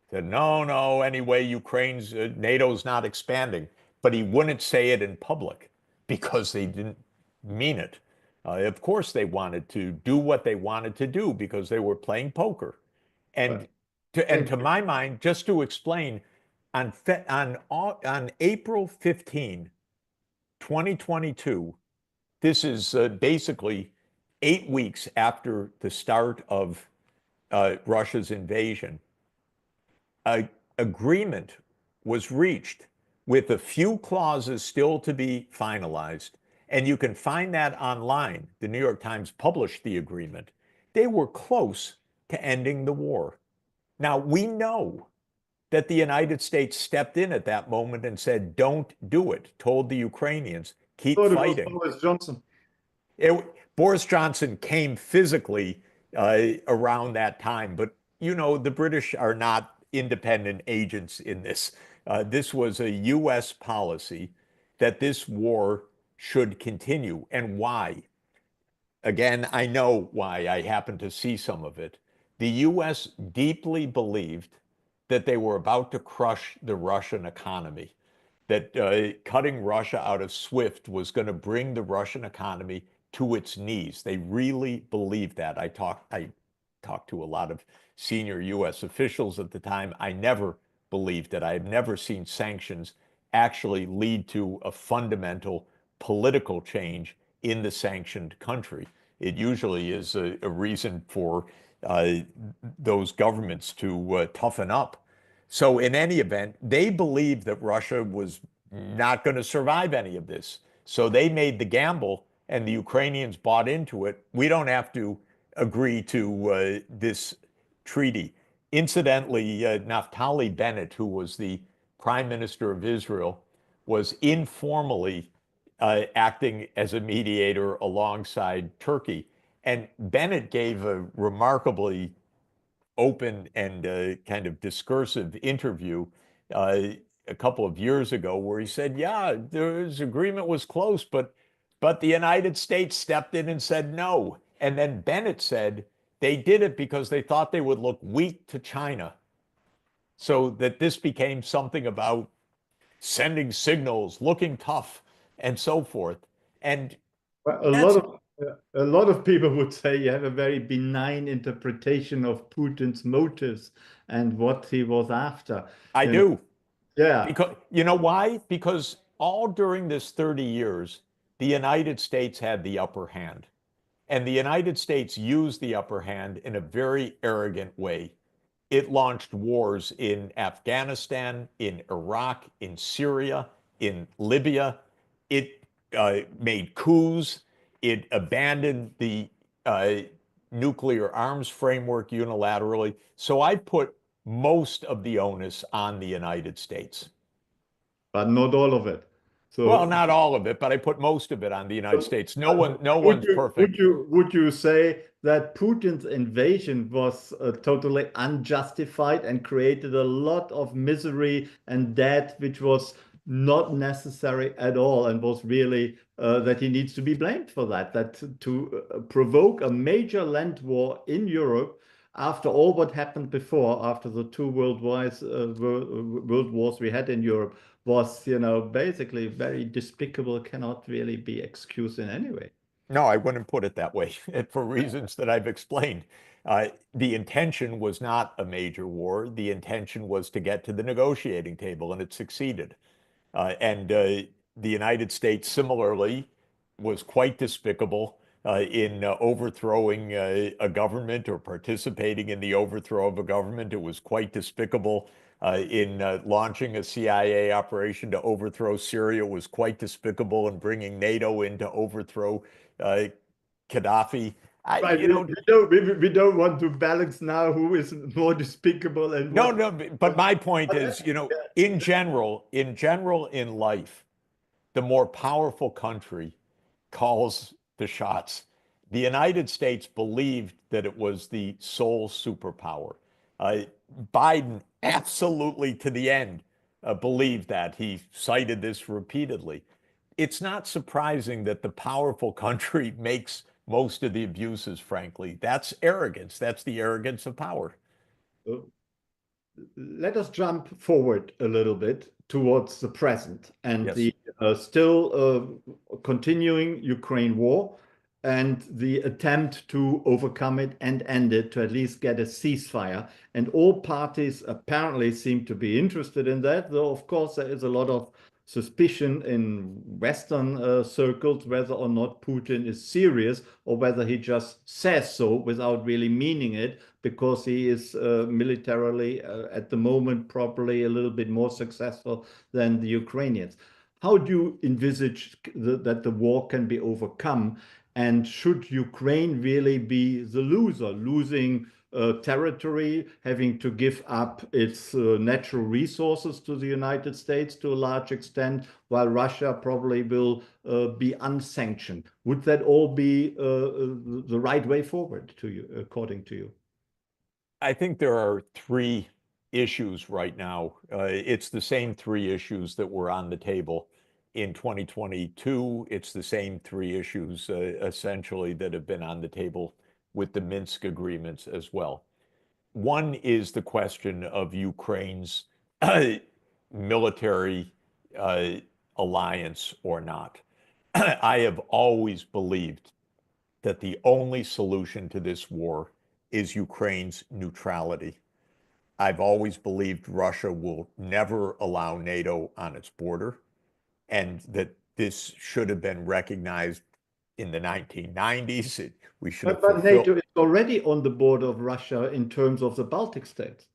Said, no, no, anyway, NATO's not expanding. But he wouldn't say it in public because they didn't mean it. Of course, they wanted to do what they wanted to do because they were playing poker. Well, And thank to you. my mind, just to explain, on April 15, 2022, this is basically 8 weeks after the start of Russia's invasion, a agreement was reached with a few clauses still to be finalized. And you can find that online. The New York Times published the agreement. They were close to ending the war. Now, we know that the United States stepped in at that moment and said, don't do it, told the Ukrainians, keep Thought it was fighting. Boris Johnson. It, Boris Johnson came physically around that time, but the British are not independent agents in this. This was a U.S. policy that this war should continue. And why? Again, I know why. I happen to see some of it. The U.S. deeply believed that they were about to crush the Russian economy, that cutting Russia out of SWIFT was going to bring the Russian economy to its knees. They really believed that. I talked to a lot of senior U.S. officials at the time. I never believed it. I have never seen sanctions actually lead to a fundamental political change in the sanctioned country. It usually is a reason for uh, those governments to toughen up. So, in any event, they believed that Russia was not going to survive any of this. So, they made the gamble, and the Ukrainians bought into it. We don't have to agree to this treaty. Incidentally, Naftali Bennett, who was the prime minister of Israel, was informally acting as a mediator alongside Turkey. And Bennett gave a remarkably open and kind of discursive interview uh, a couple of years ago where he said, "Yeah, this agreement was close, but the United States stepped in and said no." And then Bennett said they did it because they thought they would look weak to China, so that this became something about sending signals, looking tough, and so forth. And Well, that's a lot of people would say you have a very benign interpretation of Putin's motives and what he was after. I You know, do. yeah. Because you know why? Because all during this 30 years, the United States had the upper hand. And the United States used the upper hand in a very arrogant way. It launched wars in Afghanistan, in Iraq, in Syria, in Libya. It made coups. It abandoned the uh, nuclear arms framework unilaterally. So I put most of the onus on the United States. But not all of it. Well, So, not all of it, but I put most of it on the United States. No one, but no one's perfect. would you say that Putin's invasion was totally unjustified and created a lot of misery and debt, which was not necessary at all, and was really that he needs to be blamed for that? That to provoke a major land war in Europe after all what happened before, after the two world wars we had in Europe, was, basically very despicable, cannot really be excused in any way. No, I wouldn't put it that way for reasons that I've explained. The intention was not a major war. The intention was to get to the negotiating table, and it succeeded. And the United States similarly was quite despicable in overthrowing a government or participating in the overthrow of a government. It was quite despicable in launching a CIA operation to overthrow Syria. It was quite despicable in bringing NATO in to overthrow uh, Gaddafi. Right. We don't want to balance now who is more despicable and No, what. no, but my point But is, yeah, in general in life, the more powerful country calls the shots. The United States believed that it was the sole superpower. Uh, Biden absolutely to the end believed that. He cited this repeatedly. It's not surprising that the powerful country makes most of the abuses, frankly. That's arrogance. That's the arrogance of power. uh, let us jump forward a little bit towards the present and Yes. the still continuing Ukraine war and the attempt to overcome it and end it, to at least get a ceasefire. And all parties apparently seem to be interested in that, though, of course, there is a lot of suspicion in Western circles whether or not Putin is serious or whether he just says so without really meaning it, because he is militarily at the moment probably a little bit more successful than the Ukrainians. How do you envisage that the war can be overcome? And should Ukraine really be the loser, losing territory, having to give up its natural resources to the United States to a large extent, while Russia probably will be unsanctioned? Would that all be the right way forward to you, according to you? I think there are three issues right now. It's the same three issues that were on the table in 2022. It's the same three issues essentially that have been on the table with the Minsk agreements as well. One is the question of Ukraine's military uh, alliance or not. I have always believed that the only solution to this war is Ukraine's neutrality. I've always believed Russia will never allow NATO on its border, and that this should have been recognized in the 1990s. We should have But NATO fulfilled. is already on the border of Russia in terms of the Baltic states.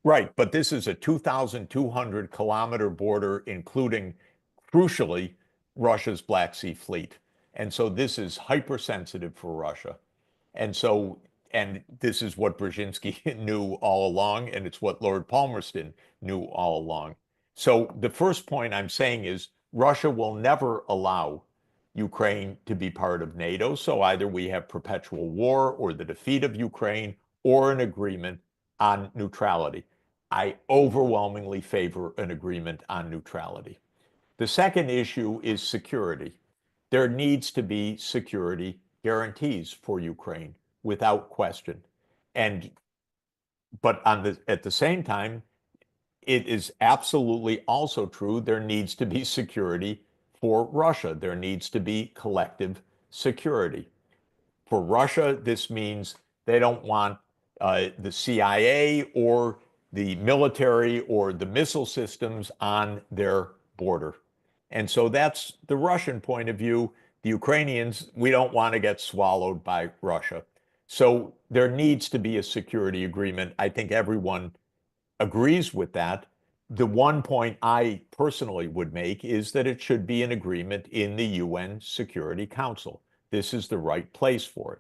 Right, but this is a 2,200-kilometer border, including, crucially, Russia's Black Sea Fleet. And so this is hypersensitive for Russia. And so, and this is what Brzezinski knew all along, and it's what Lord Palmerston knew all along. So the first point I'm saying is Russia will never allow Ukraine to be part of NATO. So either we have perpetual war or the defeat of Ukraine or an agreement on neutrality. I overwhelmingly favor an agreement on neutrality. The second issue is security. There needs to be security guarantees for Ukraine without question. And but at the same time, it is absolutely also true there needs to be security for Russia. There needs to be collective security. For Russia, this means they don't want the CIA or the military or the missile systems on their border. And so that's the Russian point of view. The Ukrainians, we don't want to get swallowed by Russia. So there needs to be a security agreement. I think everyone agrees with that. The one point I personally would make is that it should be an agreement in the UN Security Council. This is the right place for it.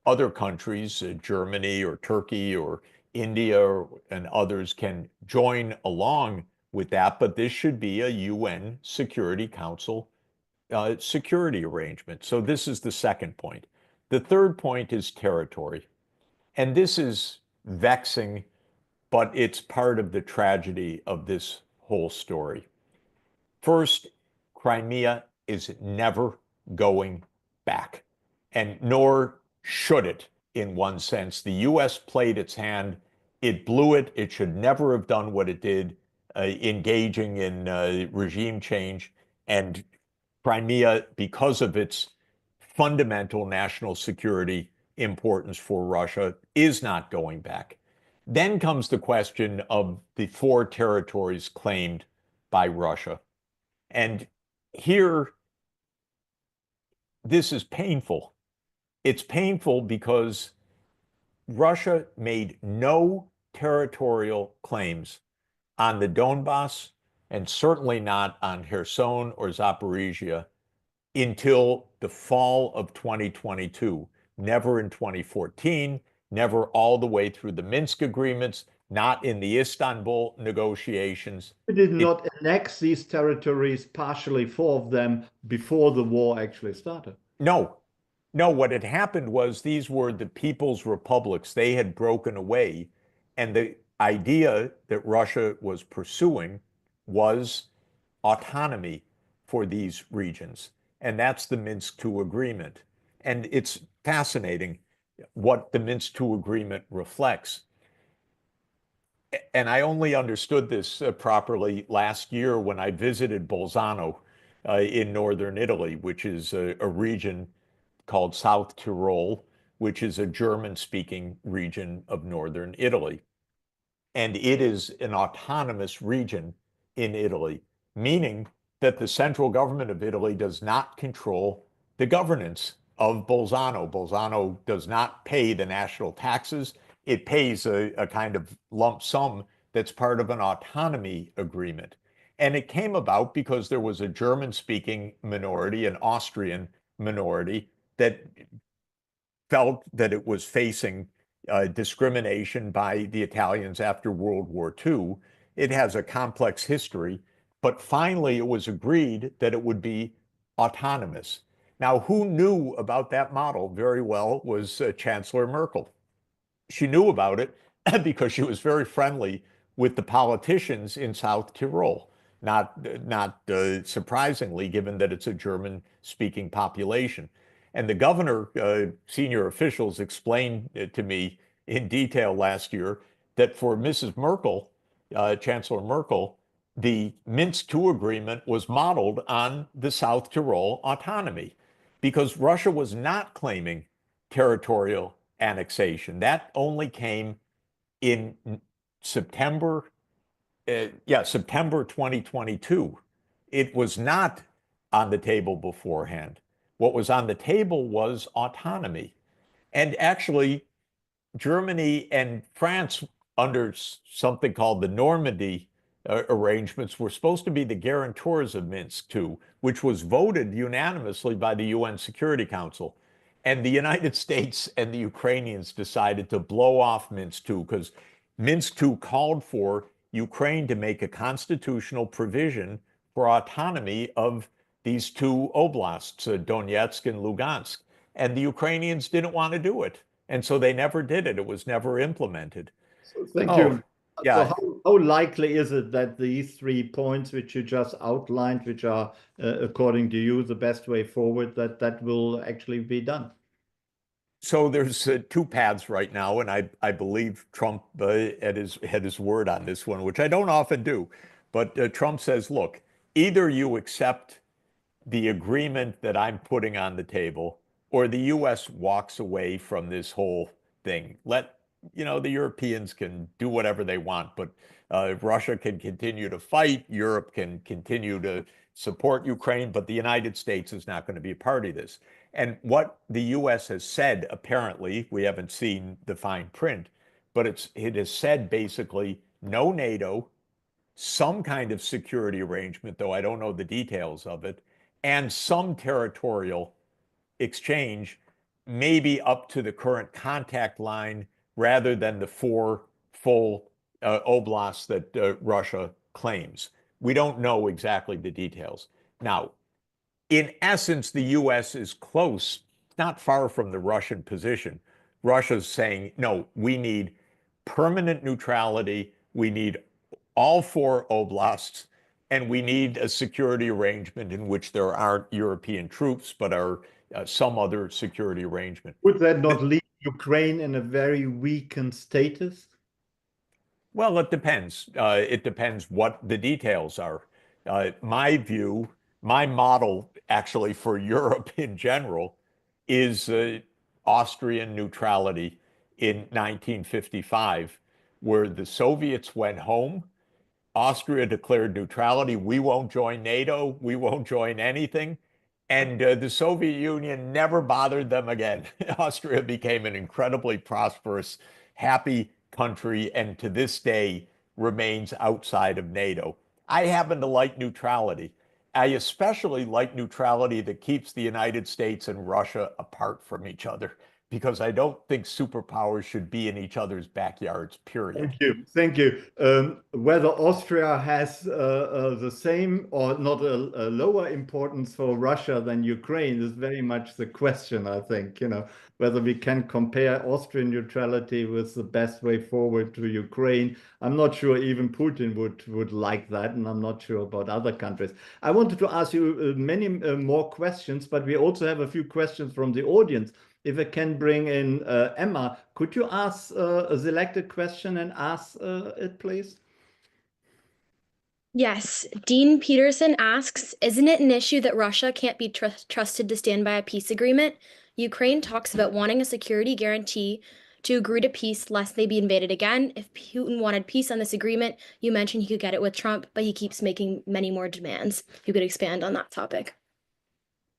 Other countries, Germany or Turkey or India and others can join along with that, but this should be a UN Security Council security arrangement. So this is the second point. The third point is territory. And this is vexing, but it's part of the tragedy of this whole story. First, Crimea is never going back, and nor should it in one sense. The US played its hand, it blew it, it should never have done what it did, engaging in regime change. And Crimea, because of its fundamental national security importance for Russia is not going back. Then comes the question of the four territories claimed by Russia. And here, this is painful. It's painful because Russia made no territorial claims on the Donbass and certainly not on Kherson or Zaporizhia until the fall of 2022, never in 2014, never all the way through the Minsk agreements, not in the Istanbul negotiations. We did not annex these territories, partially four of them, before the war actually started. No, no, what had happened was these were the people's republics. They had broken away. And the idea that Russia was pursuing was autonomy for these regions. And that's the Minsk II agreement. And it's fascinating what the Minsk II agreement reflects. And I only understood this properly last year when I visited Bolzano in northern Italy, which is a region called South Tyrol, which is a German-speaking region of northern Italy. And it is an autonomous region in Italy, meaning that the central government of Italy does not control the governance of Bolzano. Bolzano does not pay the national taxes. It pays a kind of lump sum that's part of an autonomy agreement. And it came about because there was a German-speaking minority, an Austrian minority, that felt that it was facing discrimination by the Italians after World War II. It has a complex history, but finally it was agreed that it would be autonomous. Now, who knew about that model very well was Chancellor Merkel. She knew about it because she was very friendly with the politicians in South Tyrol. Not surprisingly, given that it's a German-speaking population. And the governor, senior officials explained to me in detail last year that for Mrs. Merkel, Chancellor Merkel, the Minsk II agreement was modeled on the South Tyrol autonomy because Russia was not claiming territorial annexation. That only came in September, September 2022. It was not on the table beforehand. What was on the table was autonomy. And actually, Germany and France, under something called the Normandy arrangements, were supposed to be the guarantors of Minsk II, which was voted unanimously by the UN Security Council. And the United States and the Ukrainians decided to blow off Minsk II because Minsk II called for Ukraine to make a constitutional provision for autonomy of these two oblasts, Donetsk and Lugansk. And the Ukrainians didn't want to do it. And so they never did it. It was never implemented. So thank Oh, you. So yeah. how likely is it that these 3 points which you just outlined, which are, according to you, the best way forward, that will actually be done? So there's two paths right now, and I believe Trump had his word on this one, which I don't often do. But Trump says, look, either you accept the agreement that I'm putting on the table, or the US walks away from this whole thing. The Europeans can do whatever they want, but Russia can continue to fight, Europe can continue to support Ukraine, but the United States is not going to be a part of this. And what the US has said, apparently, we haven't seen the fine print, but it has said basically no NATO, some kind of security arrangement, though I don't know the details of it, and some territorial exchange, maybe up to the current contact line rather than the four full oblasts that Russia claims. We don't know exactly the details. Now, in essence, the US is close, not far from the Russian position. Russia's saying, no, we need permanent neutrality. We need all four oblasts, and we need a security arrangement in which there aren't European troops, but are some other security arrangement. Would that not leave Ukraine in a very weakened status? Well, it depends. It depends what the details are. My view, my model actually for Europe in general is Austrian neutrality in 1955, where the Soviets went home. Austria declared neutrality. We won't join NATO. We won't join anything. And the Soviet Union never bothered them again. Austria became an incredibly prosperous, happy country, and to this day remains outside of NATO. I happen to like neutrality. I especially like neutrality that keeps the United States and Russia apart from each other, because I don't think superpowers should be in each other's backyards, period. Thank you. Thank you. Whether Austria has the same or not a lower importance for Russia than Ukraine is very much the question, I think. Whether we can compare Austrian neutrality with the best way forward to Ukraine. I'm not sure even Putin would like that, and I'm not sure about other countries. I wanted to ask you many more questions, but we also have a few questions from the audience. If I can bring in Emma, could you ask a selected question and ask it, please? Yes, Dean Peterson asks, isn't it an issue that Russia can't be trusted to stand by a peace agreement? Ukraine talks about wanting a security guarantee to agree to peace lest they be invaded again. If Putin wanted peace on this agreement, you mentioned he could get it with Trump, but he keeps making many more demands. If you could expand on that topic.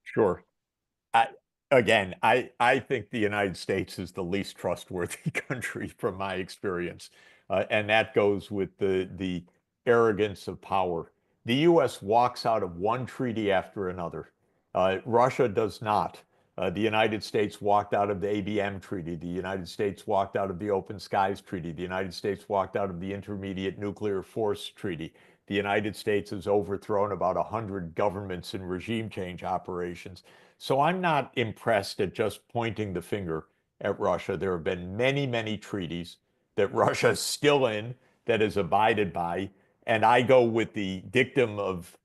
Sure. I, I think the United States is the least trustworthy country from my experience, and that goes with the arrogance of power. The U.S. walks out of one treaty after another. Russia does not. The United States walked out of the ABM Treaty. The United States walked out of the Open Skies Treaty. The United States walked out of the Intermediate Nuclear Force Treaty. The United States has overthrown about 100 governments and regime change operations. So I'm not impressed at just pointing the finger at Russia. There have been many, many treaties that Russia is still in, that is abided by. And I go with the dictum of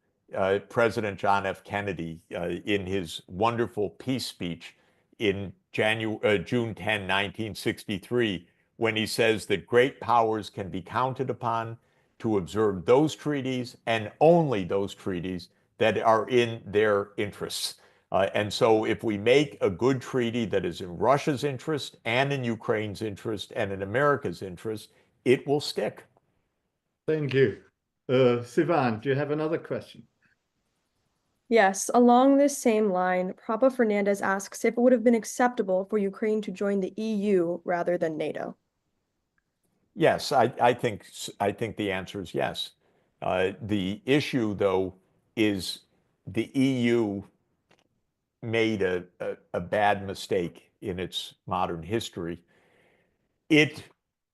President John F. Kennedy in his wonderful peace speech in June 10, 1963, when he says that great powers can be counted upon to observe those treaties and only those treaties that are in their interests. And so if we make a good treaty that is in Russia's interest and in Ukraine's interest and in America's interest, it will stick. Thank you. Sivan, do you have another question? Yes, along this same line, Papa Fernandez asks if it would have been acceptable for Ukraine to join the EU rather than NATO. Yes, I think the answer is yes. The issue, though, is the EU made a bad mistake in its modern history. It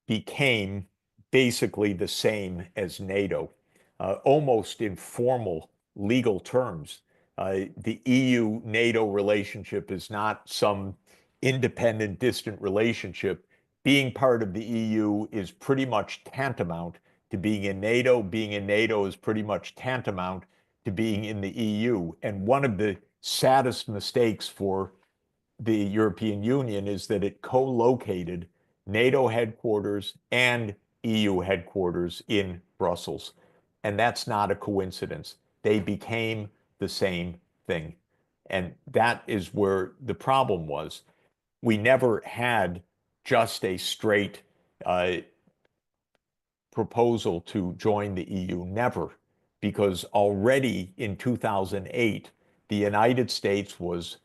became basically the same as NATO, almost in formal legal terms. The EU-NATO relationship is not some independent, distant relationship. Being part of the EU is pretty much tantamount to being in NATO. Being in NATO is pretty much tantamount to being in the EU. And one of the saddest mistakes for the European Union is that it co-located NATO headquarters and EU headquarters in Brussels. And that's not a coincidence. They became the same thing. And that is where the problem was. We never had just a straight proposal to join the EU, never, because already in 2008, the United States was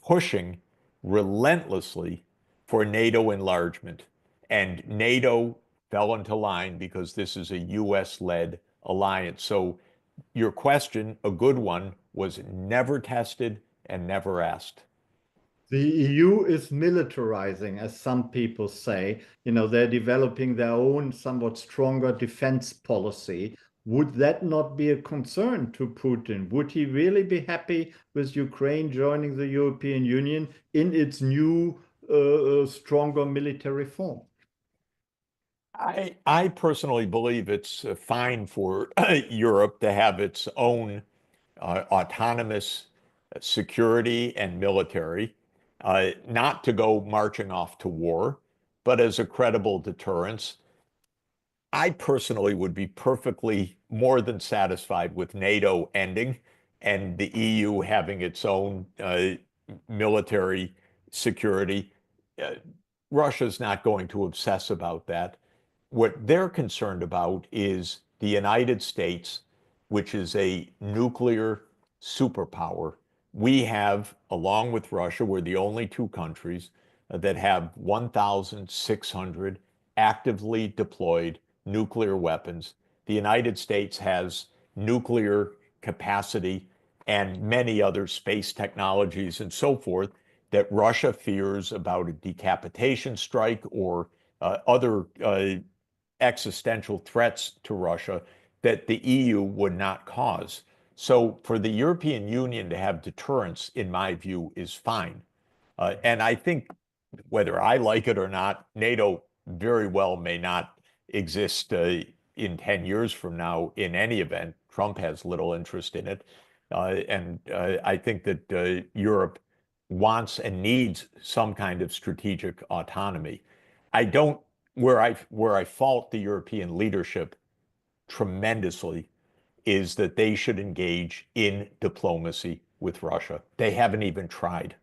pushing relentlessly for NATO enlargement. And NATO fell into line because this is a US-led alliance. So your question, a good one, was never tested and never asked. The EU is militarizing, as some people say. They're developing their own somewhat stronger defense policy. Would that not be a concern to Putin? Would he really be happy with Ukraine joining the European Union in its new, stronger military form? I personally believe it's fine for Europe to have its own autonomous security and military, not to go marching off to war, but as a credible deterrence. I personally would be perfectly more than satisfied with NATO ending and the EU having its own military security. Uh, Russia's not going to obsess about that. What they're concerned about is the United States, which is a nuclear superpower. We have, along with Russia, we're the only two countries that have 1,600 actively deployed nuclear weapons. The United States has nuclear capacity and many other space technologies and so forth that Russia fears about a decapitation strike or other existential threats to Russia that the EU would not cause. So for the European Union to have deterrence, in my view, is fine. And I think whether I like it or not, NATO very well may not exist in 10 years from now in any event. Trump has little interest in it. And I think that Europe wants and needs some kind of strategic autonomy. I don't, where I fault the European leadership tremendously is that they should engage in diplomacy with Russia. They haven't even tried.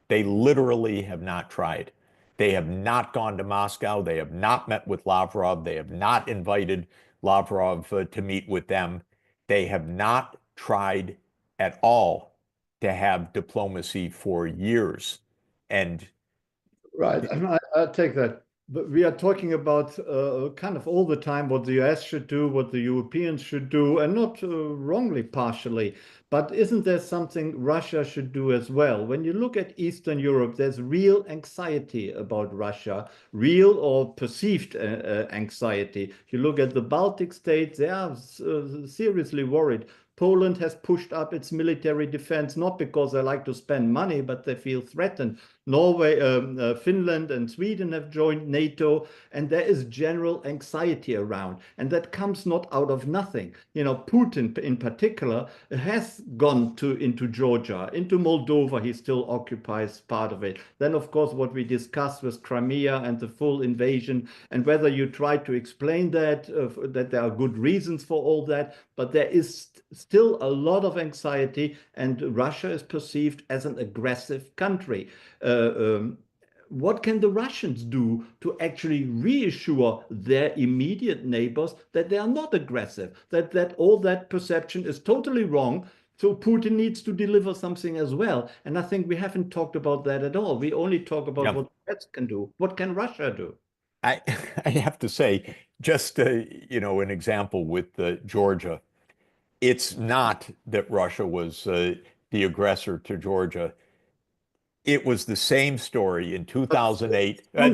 They literally have not tried. They have not gone to Moscow. They have not met with Lavrov. They have not invited Lavrov to meet with them. They have not tried at all to have diplomacy for years. And Right, I take that. But we are talking about kind of all the time what the US should do, what the Europeans should do, and not wrongly partially. But isn't there something Russia should do as well? When you look at Eastern Europe, there's real anxiety about Russia, real or perceived anxiety. You look at the Baltic states, they are seriously worried. Poland has pushed up its military defense, not because they like to spend money, but they feel threatened. Norway, Finland and Sweden have joined NATO, and there is general anxiety around. And that comes not out of nothing. You know, Putin in particular has gone into Georgia, into Moldova. He still occupies part of it. Then, of course, what we discussed was Crimea and the full invasion, and whether you try to explain that, that there are good reasons for all that, but there is still a lot of anxiety, and Russia is perceived as an aggressive country. What can the Russians do to actually reassure their immediate neighbors that they are not aggressive, that all that perception is totally wrong? So Putin needs to deliver something as well. And I think we haven't talked about that at all. We only talk about what the West can do. What can Russia do? I, I have to say, just an example with Georgia. It's not that Russia was the aggressor to Georgia. It was the same story in 2008. I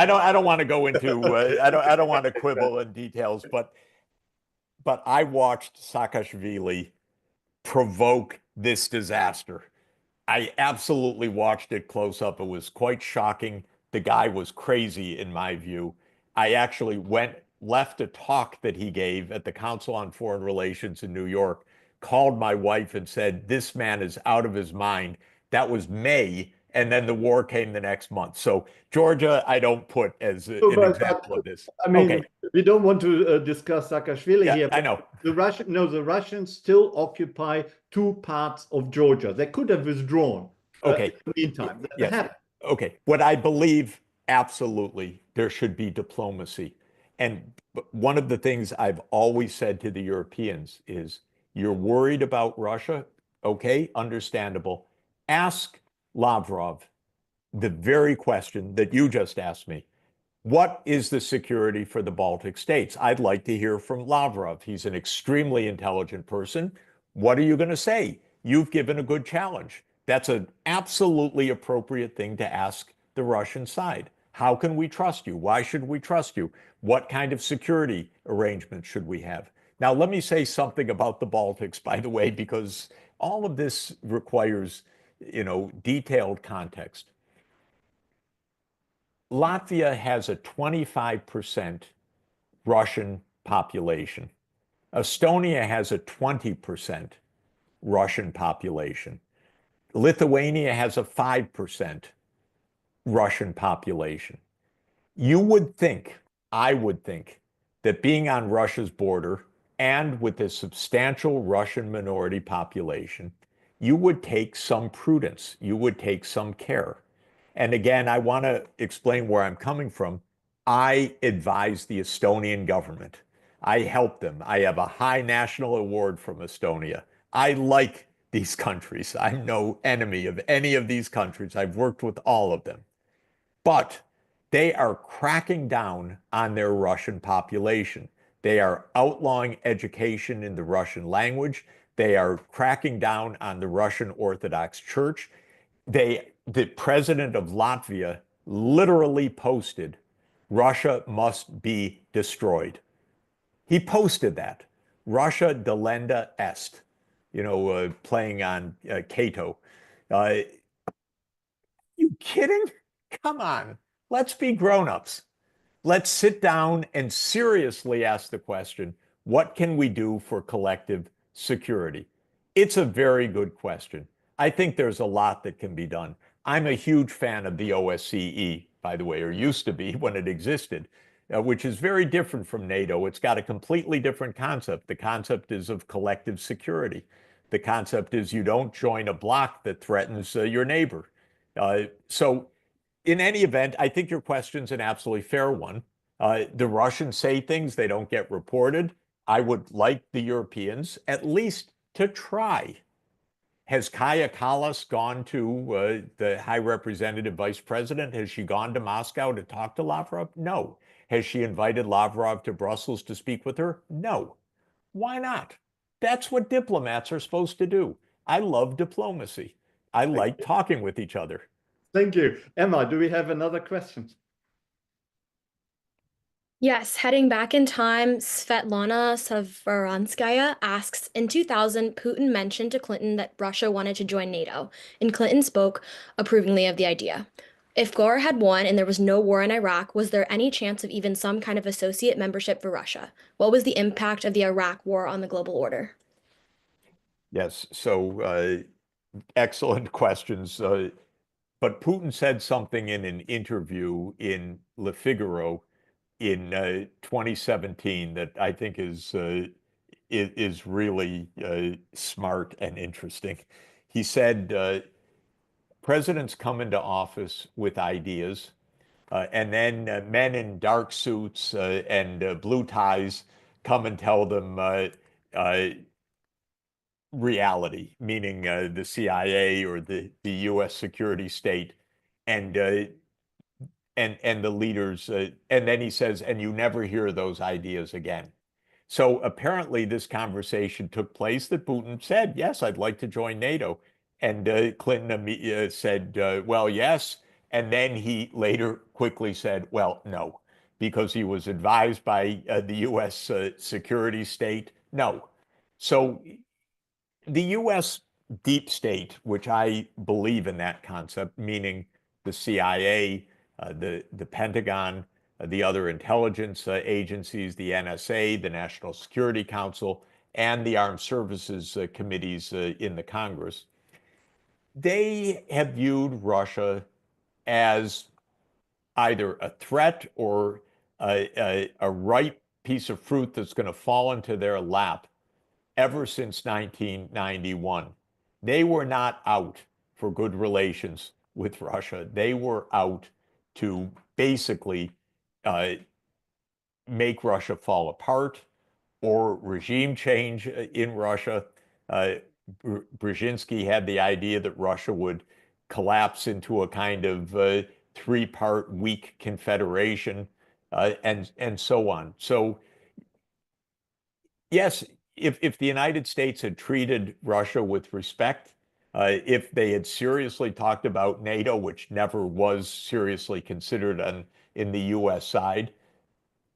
don't want to go into I don't want to quibble in details, but I watched Saakashvili provoke this disaster. I absolutely watched it close up. It was quite shocking. The guy was crazy, in my view. I actually left a talk that he gave at the Council on Foreign Relations in New York, called my wife and said, "This man is out of his mind." That was May, and then the war came the next month. So Georgia, I don't put as an example of this. I mean, okay. We don't want to discuss Saakashvili here. I know. The Russians still occupy two parts of Georgia. They could have withdrawn. Okay. In the meantime, yes. Okay. What I believe, absolutely, there should be diplomacy. And one of the things I've always said to the Europeans is, you're worried about Russia? Okay, understandable. Ask Lavrov the very question that you just asked me. What is the security for the Baltic states? I'd like to hear from Lavrov. He's an extremely intelligent person. What are you going to say? You've given a good challenge. That's an absolutely appropriate thing to ask the Russian side. How can we trust you? Why should we trust you? What kind of security arrangements should we have? Now, let me say something about the Baltics, by the way, because all of this requires, detailed context. Latvia has a 25% Russian population. Estonia has a 20% Russian population. Lithuania has a 5% Russian population. You would think, I would think, that being on Russia's border and with a substantial Russian minority population, you would take some prudence, you would take some care. And again, I want to explain where I'm coming from. I advise the Estonian government. I help them. I have a high national award from Estonia. I like these countries. I'm no enemy of any of these countries. I've worked with all of them. But they are cracking down on their Russian population. They are outlawing education in the Russian language. They are cracking down on the Russian Orthodox Church. The president of Latvia literally posted, Russia must be destroyed. He posted that. Russia delenda est, playing on Cato. You kidding? Come on. Let's be grown-ups. Let's sit down and seriously ask the question, what can we do for collective security? It's a very good question. I think there's a lot that can be done. I'm a huge fan of the OSCE, by the way, or used to be when it existed, which is very different from NATO. It's got a completely different concept. The concept is of collective security. The concept is you don't join a bloc that threatens your neighbor. So in any event, I think your question's an absolutely fair one. The Russians say things, they don't get reported. I would like the Europeans at least to try. Has Kaya Kallas gone to the High Representative Vice President? Has she gone to Moscow to talk to Lavrov? No. Has she invited Lavrov to Brussels to speak with her? No. Why not? That's what diplomats are supposed to do. I love diplomacy. I like talking with each other. Thank you. Emma, do we have another question? Yes, heading back in time, Svetlana Savaranskaya asks, in 2000, Putin mentioned to Clinton that Russia wanted to join NATO, and Clinton spoke approvingly of the idea. If Gore had won and there was no war in Iraq, was there any chance of even some kind of associate membership for Russia? What was the impact of the Iraq war on the global order? Yes, so excellent questions. But Putin said something in an interview in Le Figaro in 2017 that I think is really smart and interesting. He said, presidents come into office with ideas, and then men in dark suits and blue ties come and tell them reality, meaning the CIA or the U.S. security state, and the leaders, and then he says, and you never hear those ideas again. So apparently, this conversation took place that Putin said, "Yes, I'd like to join NATO," and Clinton said, "Well, yes," and then he later quickly said, "Well, no," because he was advised by the U.S. Security state, no. So the U.S. deep state, which I believe in that concept, meaning the CIA, the Pentagon, the other intelligence agencies, the NSA, the National Security Council, and the Armed Services Committees in the Congress, they have viewed Russia as either a threat or a ripe piece of fruit that's going to fall into their lap ever since 1991. They were not out for good relations with Russia. They were out to basically make Russia fall apart or regime change in Russia. Brzezinski had the idea that Russia would collapse into a kind of three-part weak confederation, and so on. So yes, if the United States had treated Russia with respect, if they had seriously talked about NATO, which never was seriously considered in the US side,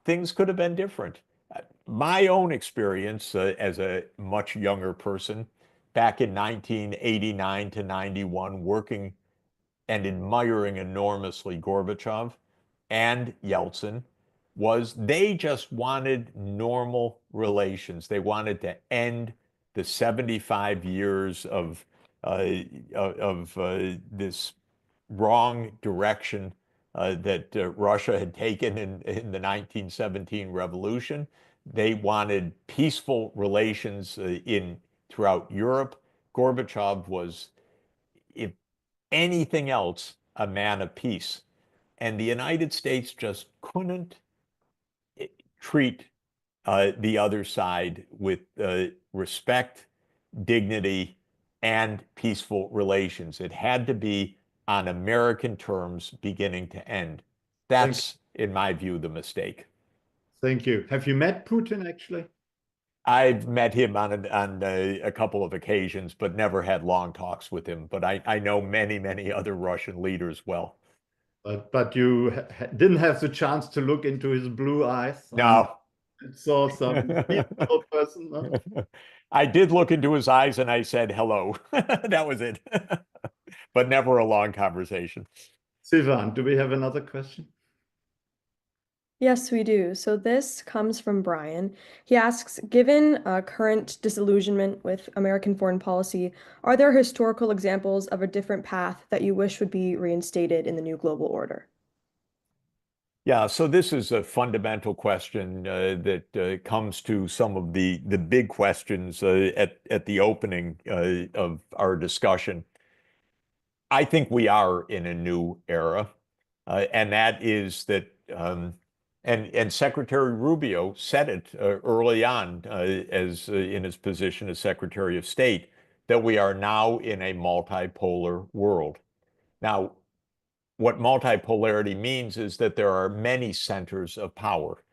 things could have been different. My own experience as a much younger person back in 1989 to 91, working and admiring enormously Gorbachev and Yeltsin, was they just wanted normal relations. They wanted to end the 75 years of this wrong direction that Russia had taken in the 1917 revolution. They wanted peaceful relations throughout Europe. Gorbachev was, if anything else, a man of peace. And the United States just couldn't treat the other side with respect, dignity, and peaceful relations. It had to be on American terms, beginning to end. That's, in my view, the mistake. Thank you. Have you met Putin actually? I've met him on a couple of occasions, but never had long talks with him. But I know many, many other Russian leaders well. But you didn't have the chance to look into his blue eyes and No. saw some peaceful person. Huh? I did look into his eyes and I said hello. That was it. But never a long conversation. Sivan, do we have another question? Yes, we do. So this comes from Brian. He asks, given current disillusionment with American foreign policy, are there historical examples of a different path that you wish would be reinstated in the new global order? Yeah, so this is a fundamental question that comes to some of the big questions at the opening of our discussion. I think we are in a new era, and that is that, and Secretary Rubio said it early on as in his position as Secretary of State, that we are now in a multipolar world. Now, what multipolarity means is that there are many centers of power.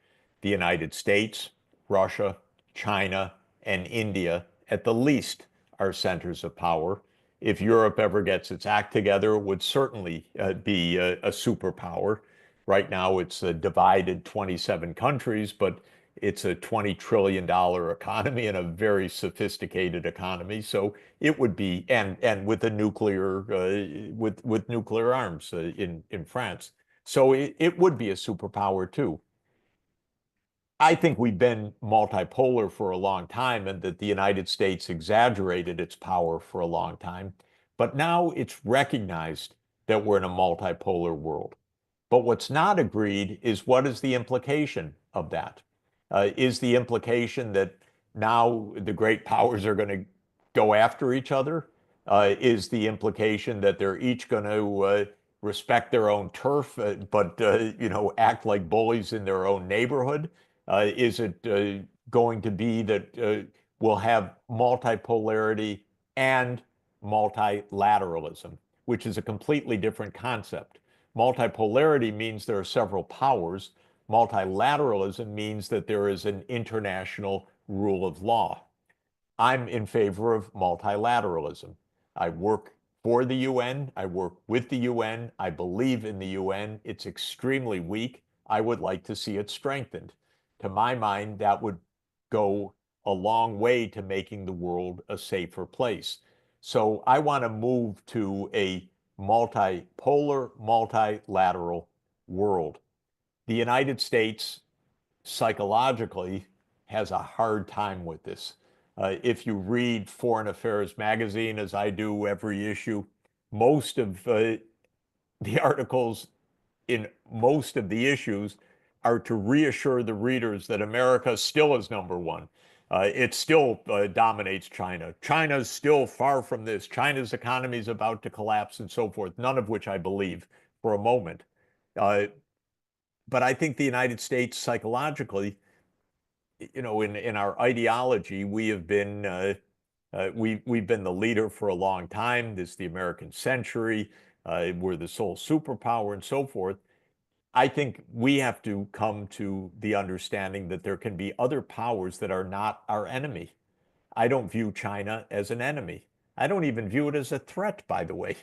The United States, Russia, China, and India, at the least, are centers of power. If Europe ever gets its act together, it would certainly be a superpower. Right now, it's a divided 27 countries, but it's a $20 trillion economy and a very sophisticated economy. So it would be, and with a nuclear with nuclear arms in France. So it would be a superpower too. I think we've been multipolar for a long time and that the United States exaggerated its power for a long time. But now it's recognized that we're in a multipolar world. But what's not agreed is what is the implication of that? Is the implication that now the great powers are going to go after each other? Is the implication that they're each going to respect their own turf, but act like bullies in their own neighborhood? Is it going to be that we'll have multipolarity and multilateralism, which is a completely different concept? Multipolarity means there are several powers. Multilateralism means that there is an international rule of law. I'm in favor of multilateralism. I work for the UN. I work with the UN. I believe in the UN. It's extremely weak. I would like to see it strengthened. To my mind, that would go a long way to making the world a safer place. So I want to move to a multipolar, multilateral world. The United States psychologically has a hard time with this. If you read Foreign Affairs magazine, as I do every issue, most of the articles in most of the issues are to reassure the readers that America still is number one. It still dominates China. China's still far from this. China's economy is about to collapse and so forth, none of which I believe for a moment. But I think the United States psychologically, in our ideology, we have been we've been the leader for a long time. This is the American century. We're the sole superpower and so forth. I think we have to come to the understanding that there can be other powers that are not our enemy. I don't view China as an enemy. I don't even view it as a threat, by the way.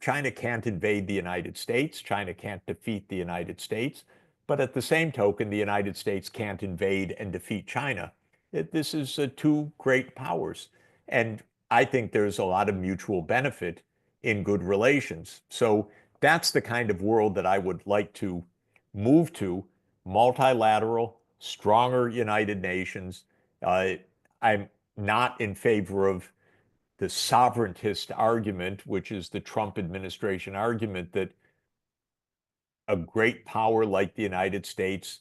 China can't invade the United States. China can't defeat the United States. But at the same token, the United States can't invade and defeat China. This is two great powers. And I think there's a lot of mutual benefit in good relations. So that's the kind of world that I would like to move to: multilateral, stronger United Nations. I'm not in favor of the sovereigntist argument, which is the Trump administration argument that a great power like the United States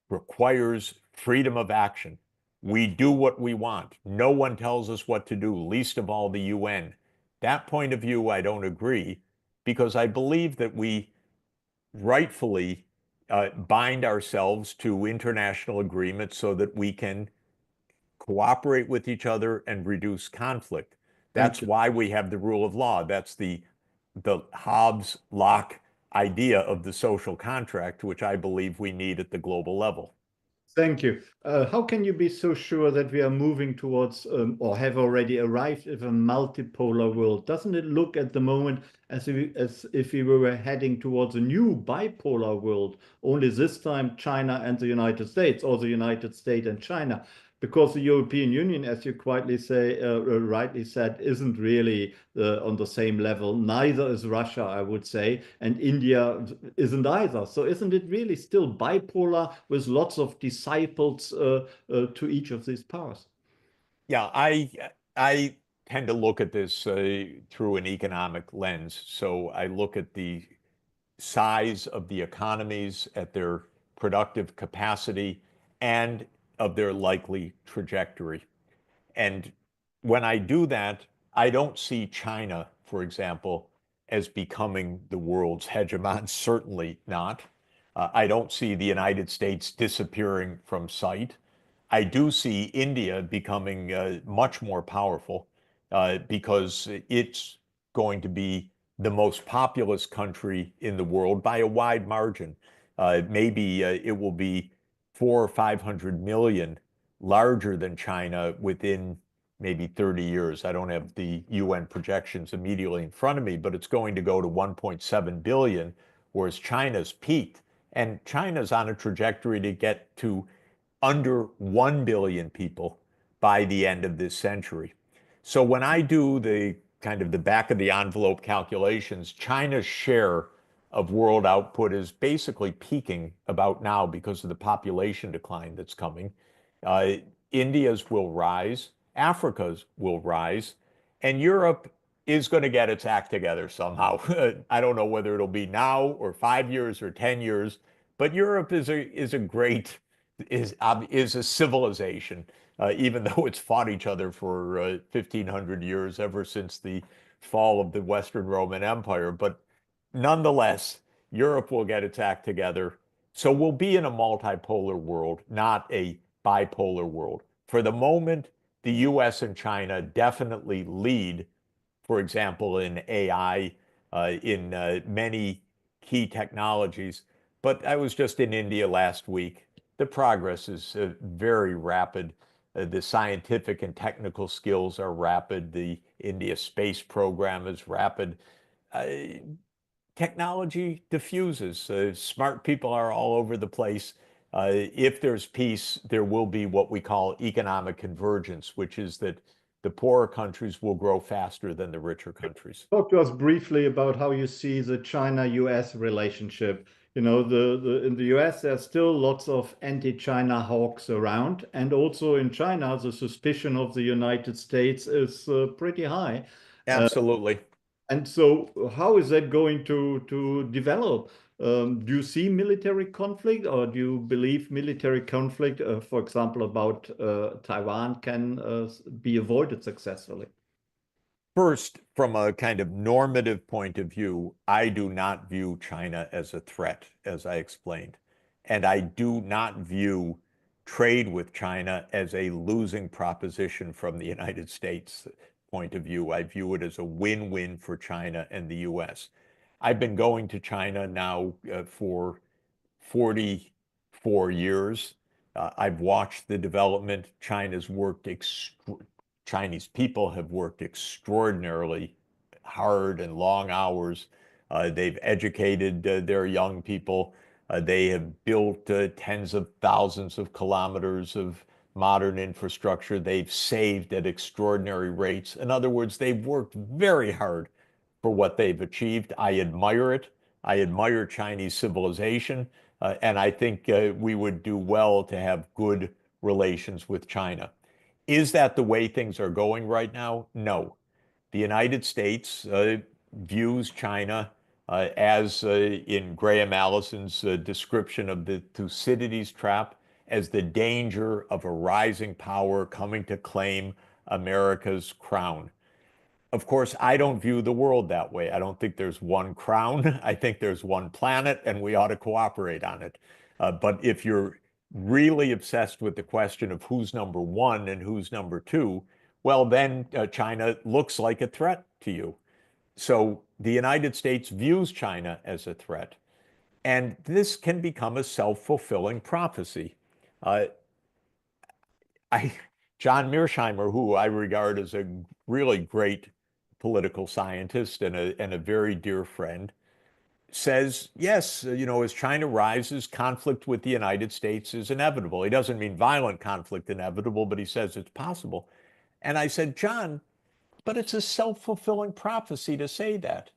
requires freedom of action. We do what we want. No one tells us what to do, least of all the UN. That point of view, I don't agree, because I believe that we rightfully bind ourselves to international agreements so that we can cooperate with each other and reduce conflict. Thank That's you. why we have the rule of law. That's the Hobbes-Locke idea of the social contract, which I believe we need at the global level. Thank you. How can you be so sure that we are moving towards or have already arrived at a multipolar world? Doesn't it look at the moment as if we were heading towards a new bipolar world, only this time China and the United States, or the United States and China? Because the European Union, as you rightly said, isn't really on the same level. Neither is Russia, I would say, and India isn't either. So isn't it really still bipolar with lots of disciples to each of these powers? Yeah, I tend to look at this through an economic lens. So I look at the size of the economies, at their productive capacity, and of their likely trajectory. And when I do that, I don't see China, for example, as becoming the world's hegemon, certainly not. I don't see the United States disappearing from sight. I do see India becoming much more powerful because it's going to be the most populous country in the world by a wide margin. Maybe it will be 400 or 500 million larger than China within maybe 30 years. I don't have the UN projections immediately in front of me, but it's going to go to 1.7 billion, whereas China's peaked. And China's on a trajectory to get to under 1 billion people by the end of this century. So when I do the kind of the back of the envelope calculations, China's share of world output is basically peaking about now because of the population decline that's coming. Uh, India's will rise, Africa's will rise, and Europe is going to get its act together somehow. I don't know whether it'll be now or 5 years or 10 years, but Europe is a great is a civilization, even though it's fought each other for 1,500 years ever since the fall of the Western Roman Empire. But nonetheless, Europe will get its act together. So we'll be in a multipolar world, not a bipolar world. For the moment, the US and China definitely lead, for example, in AI, in many key technologies. But I was just in India last week. The progress is very rapid. The scientific and technical skills are rapid. The India space program is rapid. Uh, Technology diffuses. Smart people are all over the place. If there's peace, there will be what we call economic convergence, which is that the poorer countries will grow faster than the richer countries. Talk to us briefly about how you see the China-US relationship. You know, in the US, there's still lots of anti-China hawks around, and also in China, the suspicion of the United States is pretty high. Absolutely. And so, how is that going to develop? Do you see military conflict, or do you believe military conflict, for example, about Taiwan, can be avoided successfully? First, from a kind of normative point of view, I do not view China as a threat, as I explained. And I do not view trade with China as a losing proposition from the United States point of view. I view it as a win-win for China and the US. I've been going to China now for 44 years. I've watched the development. Chinese people have worked extraordinarily hard and long hours. They've educated their young people. They have built tens of thousands of kilometers of modern infrastructure. They've saved at extraordinary rates. In other words, they've worked very hard for what they've achieved. I admire it. I admire Chinese civilization. And I think we would do well to have good relations with China. Is that the way things are going right now? No. The United States views China as in Graham Allison's description of the Thucydides trap, as the danger of a rising power coming to claim America's crown. Of course, I don't view the world that way. I don't think there's one crown. I think there's one planet, and we ought to cooperate on it. But if you're really obsessed with the question of who's number one and who's number two, well, then China looks like a threat to you. So the United States views China as a threat. And this can become a self-fulfilling prophecy. Uh, John Mearsheimer, who I regard as a really great political scientist and a very dear friend, says, yes, as China rises, conflict with the United States is inevitable. He doesn't mean violent conflict inevitable, but he says it's possible. And I said, John, but it's a self-fulfilling prophecy to say that.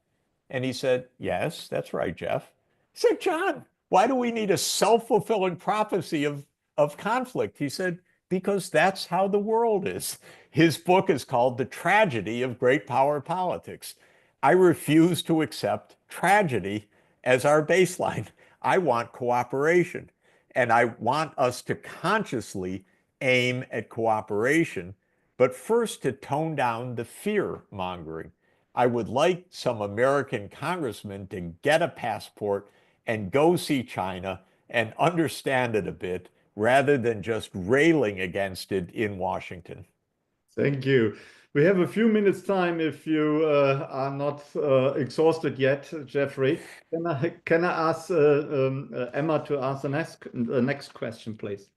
And he said, yes, that's right, Jeff. I said, John, why do we need a self-fulfilling prophecy of conflict? He said, because that's how the world is. His book is called The Tragedy of Great Power Politics. I refuse to accept tragedy as our baseline. I want cooperation. And I want us to consciously aim at cooperation, but first to tone down the fear mongering. I would like some American congressman to get a passport and go see China and understand it a bit rather than just railing against it in Washington. Thank you. We have a few minutes time if you are not exhausted yet, Jeffrey. Can I ask Emma to ask the next question, please?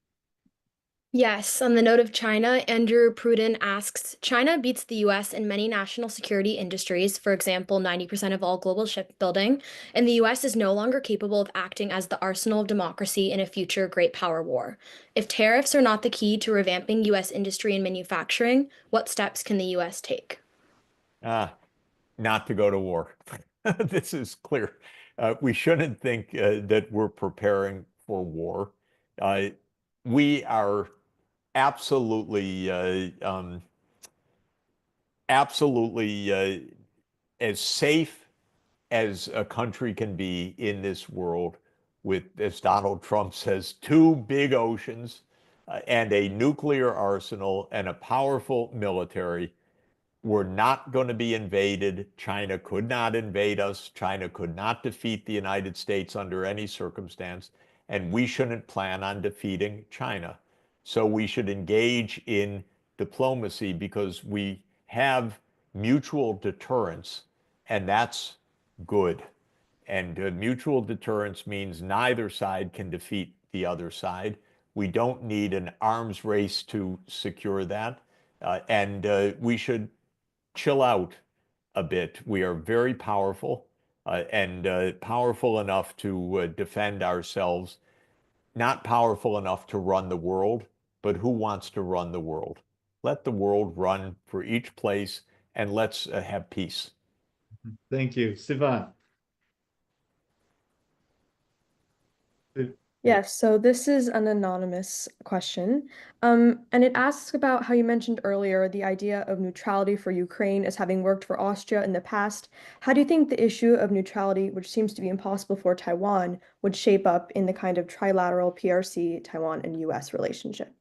Yes, on the note of China, Andrew Pruden asks, China beats the US in many national security industries, for example, 90% of all global shipbuilding, and the US is no longer capable of acting as the arsenal of democracy in a future great power war. If tariffs are not the key to revamping US industry and manufacturing, what steps can the US take? Not to go to war. This is clear. We shouldn't think that we're preparing for war. We are absolutely, as safe as a country can be in this world with, as Donald Trump says, two big oceans and a nuclear arsenal and a powerful military. We're not going to be invaded. China could not invade us. China could not defeat the United States under any circumstance. And we shouldn't plan on defeating China. So we should engage in diplomacy because we have mutual deterrence, and that's good. And mutual deterrence means neither side can defeat the other side. We don't need an arms race to secure that. And we should chill out a bit. We are very powerful and powerful enough to defend ourselves, not powerful enough to run the world, but who wants to run the world? Let the world run for each place and let's have peace. Thank you. Sivan. Yes, so this is an anonymous question. And it asks about how you mentioned earlier the idea of neutrality for Ukraine as having worked for Austria in the past. How do you think the issue of neutrality, which seems to be impossible for Taiwan, would shape up in the kind of trilateral PRC, Taiwan, and US relationship?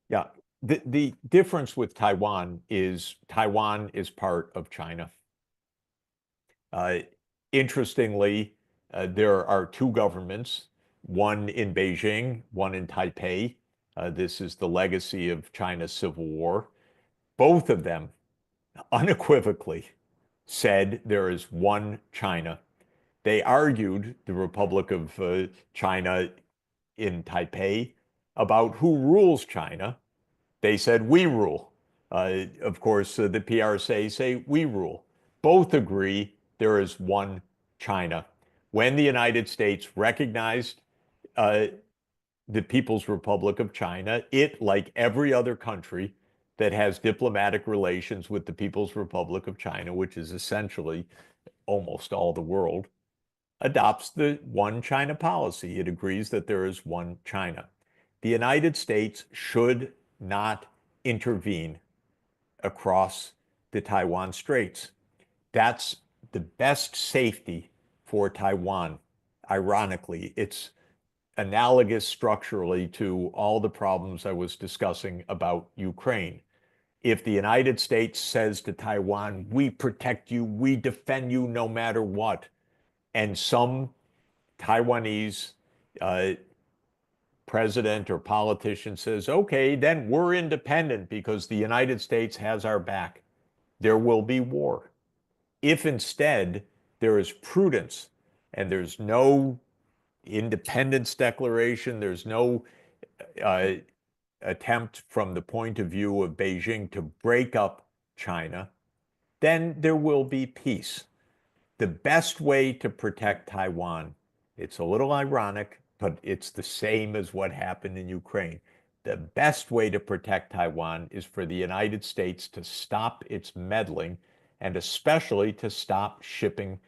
Yeah, the difference with Taiwan is part of China. Interestingly, there are two governments, one in Beijing, one in Taipei. This is the legacy of China's civil war. Both of them unequivocally said there is one China. They argued, the Republic of China in Taipei, about who rules China. They said, we rule. Of course, the PRC say, we rule. Both agree there is one China. When the United States recognized the People's Republic of China, it, like every other country that has diplomatic relations with the People's Republic of China, which is essentially almost all the world, adopts the one China policy. It agrees that there is one China. The United States should not intervene across the Taiwan Straits. That's the best safety for Taiwan. Ironically, it's analogous structurally to all the problems I was discussing about Ukraine. If the United States says to Taiwan, we protect you, we defend you no matter what, and some Taiwanese president or politician says, okay, then we're independent because the United States has our back, there will be war. If instead there is prudence and there's no independence declaration, there's no attempt from the point of view of Beijing to break up China, then there will be peace. The best way to protect Taiwan, it's a little ironic, but it's the same as what happened in Ukraine. The best way to protect Taiwan is for the United States to stop its meddling and especially to stop shipping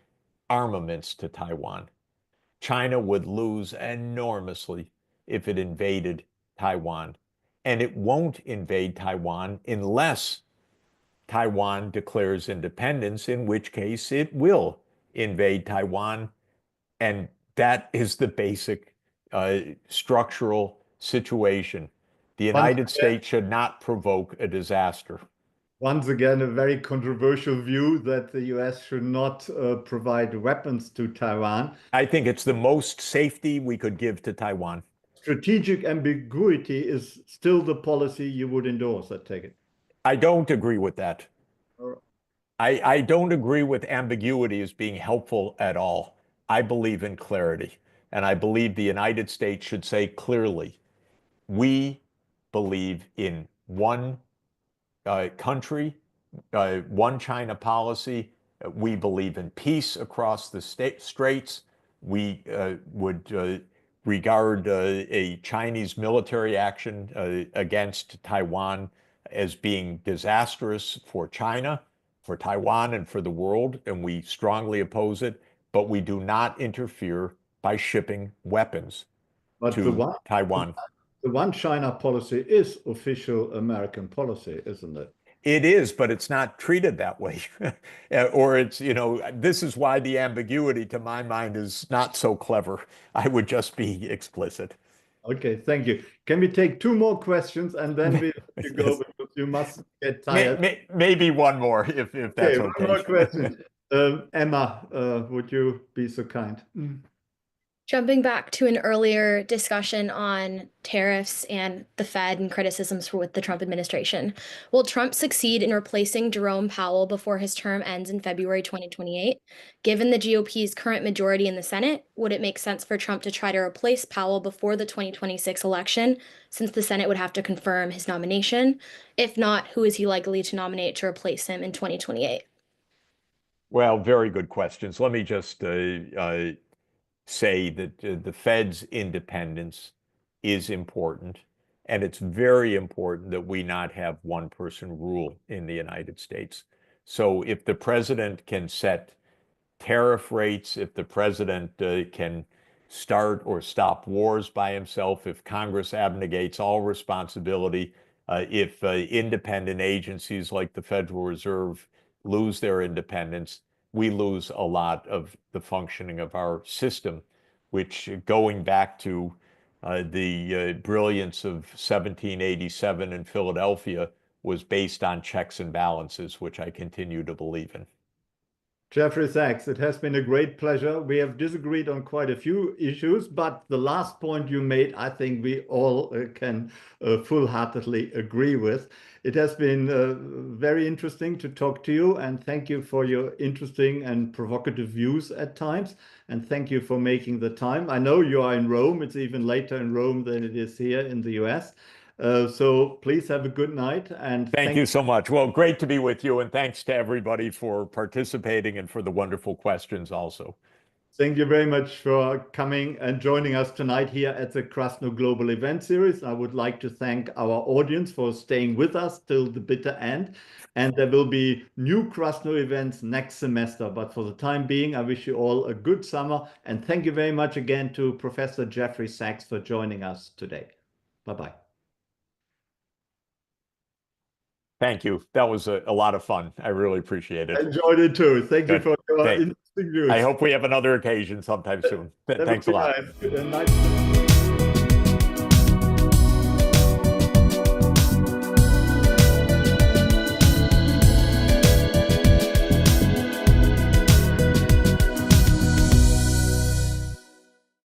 armaments to Taiwan. China would lose enormously if it invaded Taiwan. And it won't invade Taiwan unless Taiwan declares independence, in which case it will invade Taiwan. And that is the basic structural situation. The United States should not provoke a disaster. Once again, a very controversial view that the US should not provide weapons to Taiwan. I think it's the most safety we could give to Taiwan. Strategic ambiguity is still the policy you would endorse, I take it. I don't agree with that. I don't agree with ambiguity as being helpful at all. I believe in clarity. And I believe the United States should say clearly, we believe in one country, one China policy. We believe in peace across the straits. We would regard a Chinese military action against Taiwan as being disastrous for China, for Taiwan, and for the world, and we strongly oppose it, but we do not interfere by shipping weapons to Taiwan. The one China policy is official American policy, isn't it? It is, but it's not treated that way. Or it's, this is why the ambiguity to my mind is not so clever. I would just be explicit. Okay, thank you. Can we take two more questions and then we let you go because you must get tired? Maybe one more, if that's okay. One more question. Emma, would you be so kind? Jumping back to an earlier discussion on tariffs and the Fed and criticisms with the Trump administration, will Trump succeed in replacing Jerome Powell before his term ends in February 2028? Given the GOP's current majority in the Senate, would it make sense for Trump to try to replace Powell before the 2026 election, since the Senate would have to confirm his nomination? If not, who is he likely to nominate to replace him in 2028? Well, very good questions. Let me just say that the Fed's independence is important, and it's very important that we not have one person rule in the United States. So if the president can set tariff rates, if the president can start or stop wars by himself, if Congress abnegates all responsibility, if independent agencies like the Federal Reserve lose their independence, we lose a lot of the functioning of our system, which, going back to the brilliance of 1787 in Philadelphia, was based on checks and balances, which I continue to believe in. Jeffrey Sachs, it has been a great pleasure. We have disagreed on quite a few issues, but the last point you made, I think we all can full-heartedly agree with. It has been very interesting to talk to you, and thank you for your interesting and provocative views at times, and thank you for making the time. I know you are in Rome. It's even later in Rome than it is here in the US. So please have a good night. And thank you so much. Well, great to be with you. And thanks to everybody for participating and for the wonderful questions also. Thank you very much for coming and joining us tonight here at the Krasno Global Event Series. I would like to thank our audience for staying with us till the bitter end. And there will be new Krasno events next semester. But for the time being, I wish you all a good summer. And thank you very much again to Professor Jeffrey Sachs for joining us today. Bye-bye. Thank you. That was a lot of fun. I really appreciate it. I enjoyed it too. Thank you for your interesting views. I hope we have another occasion sometime soon. Thanks a lot. Nice.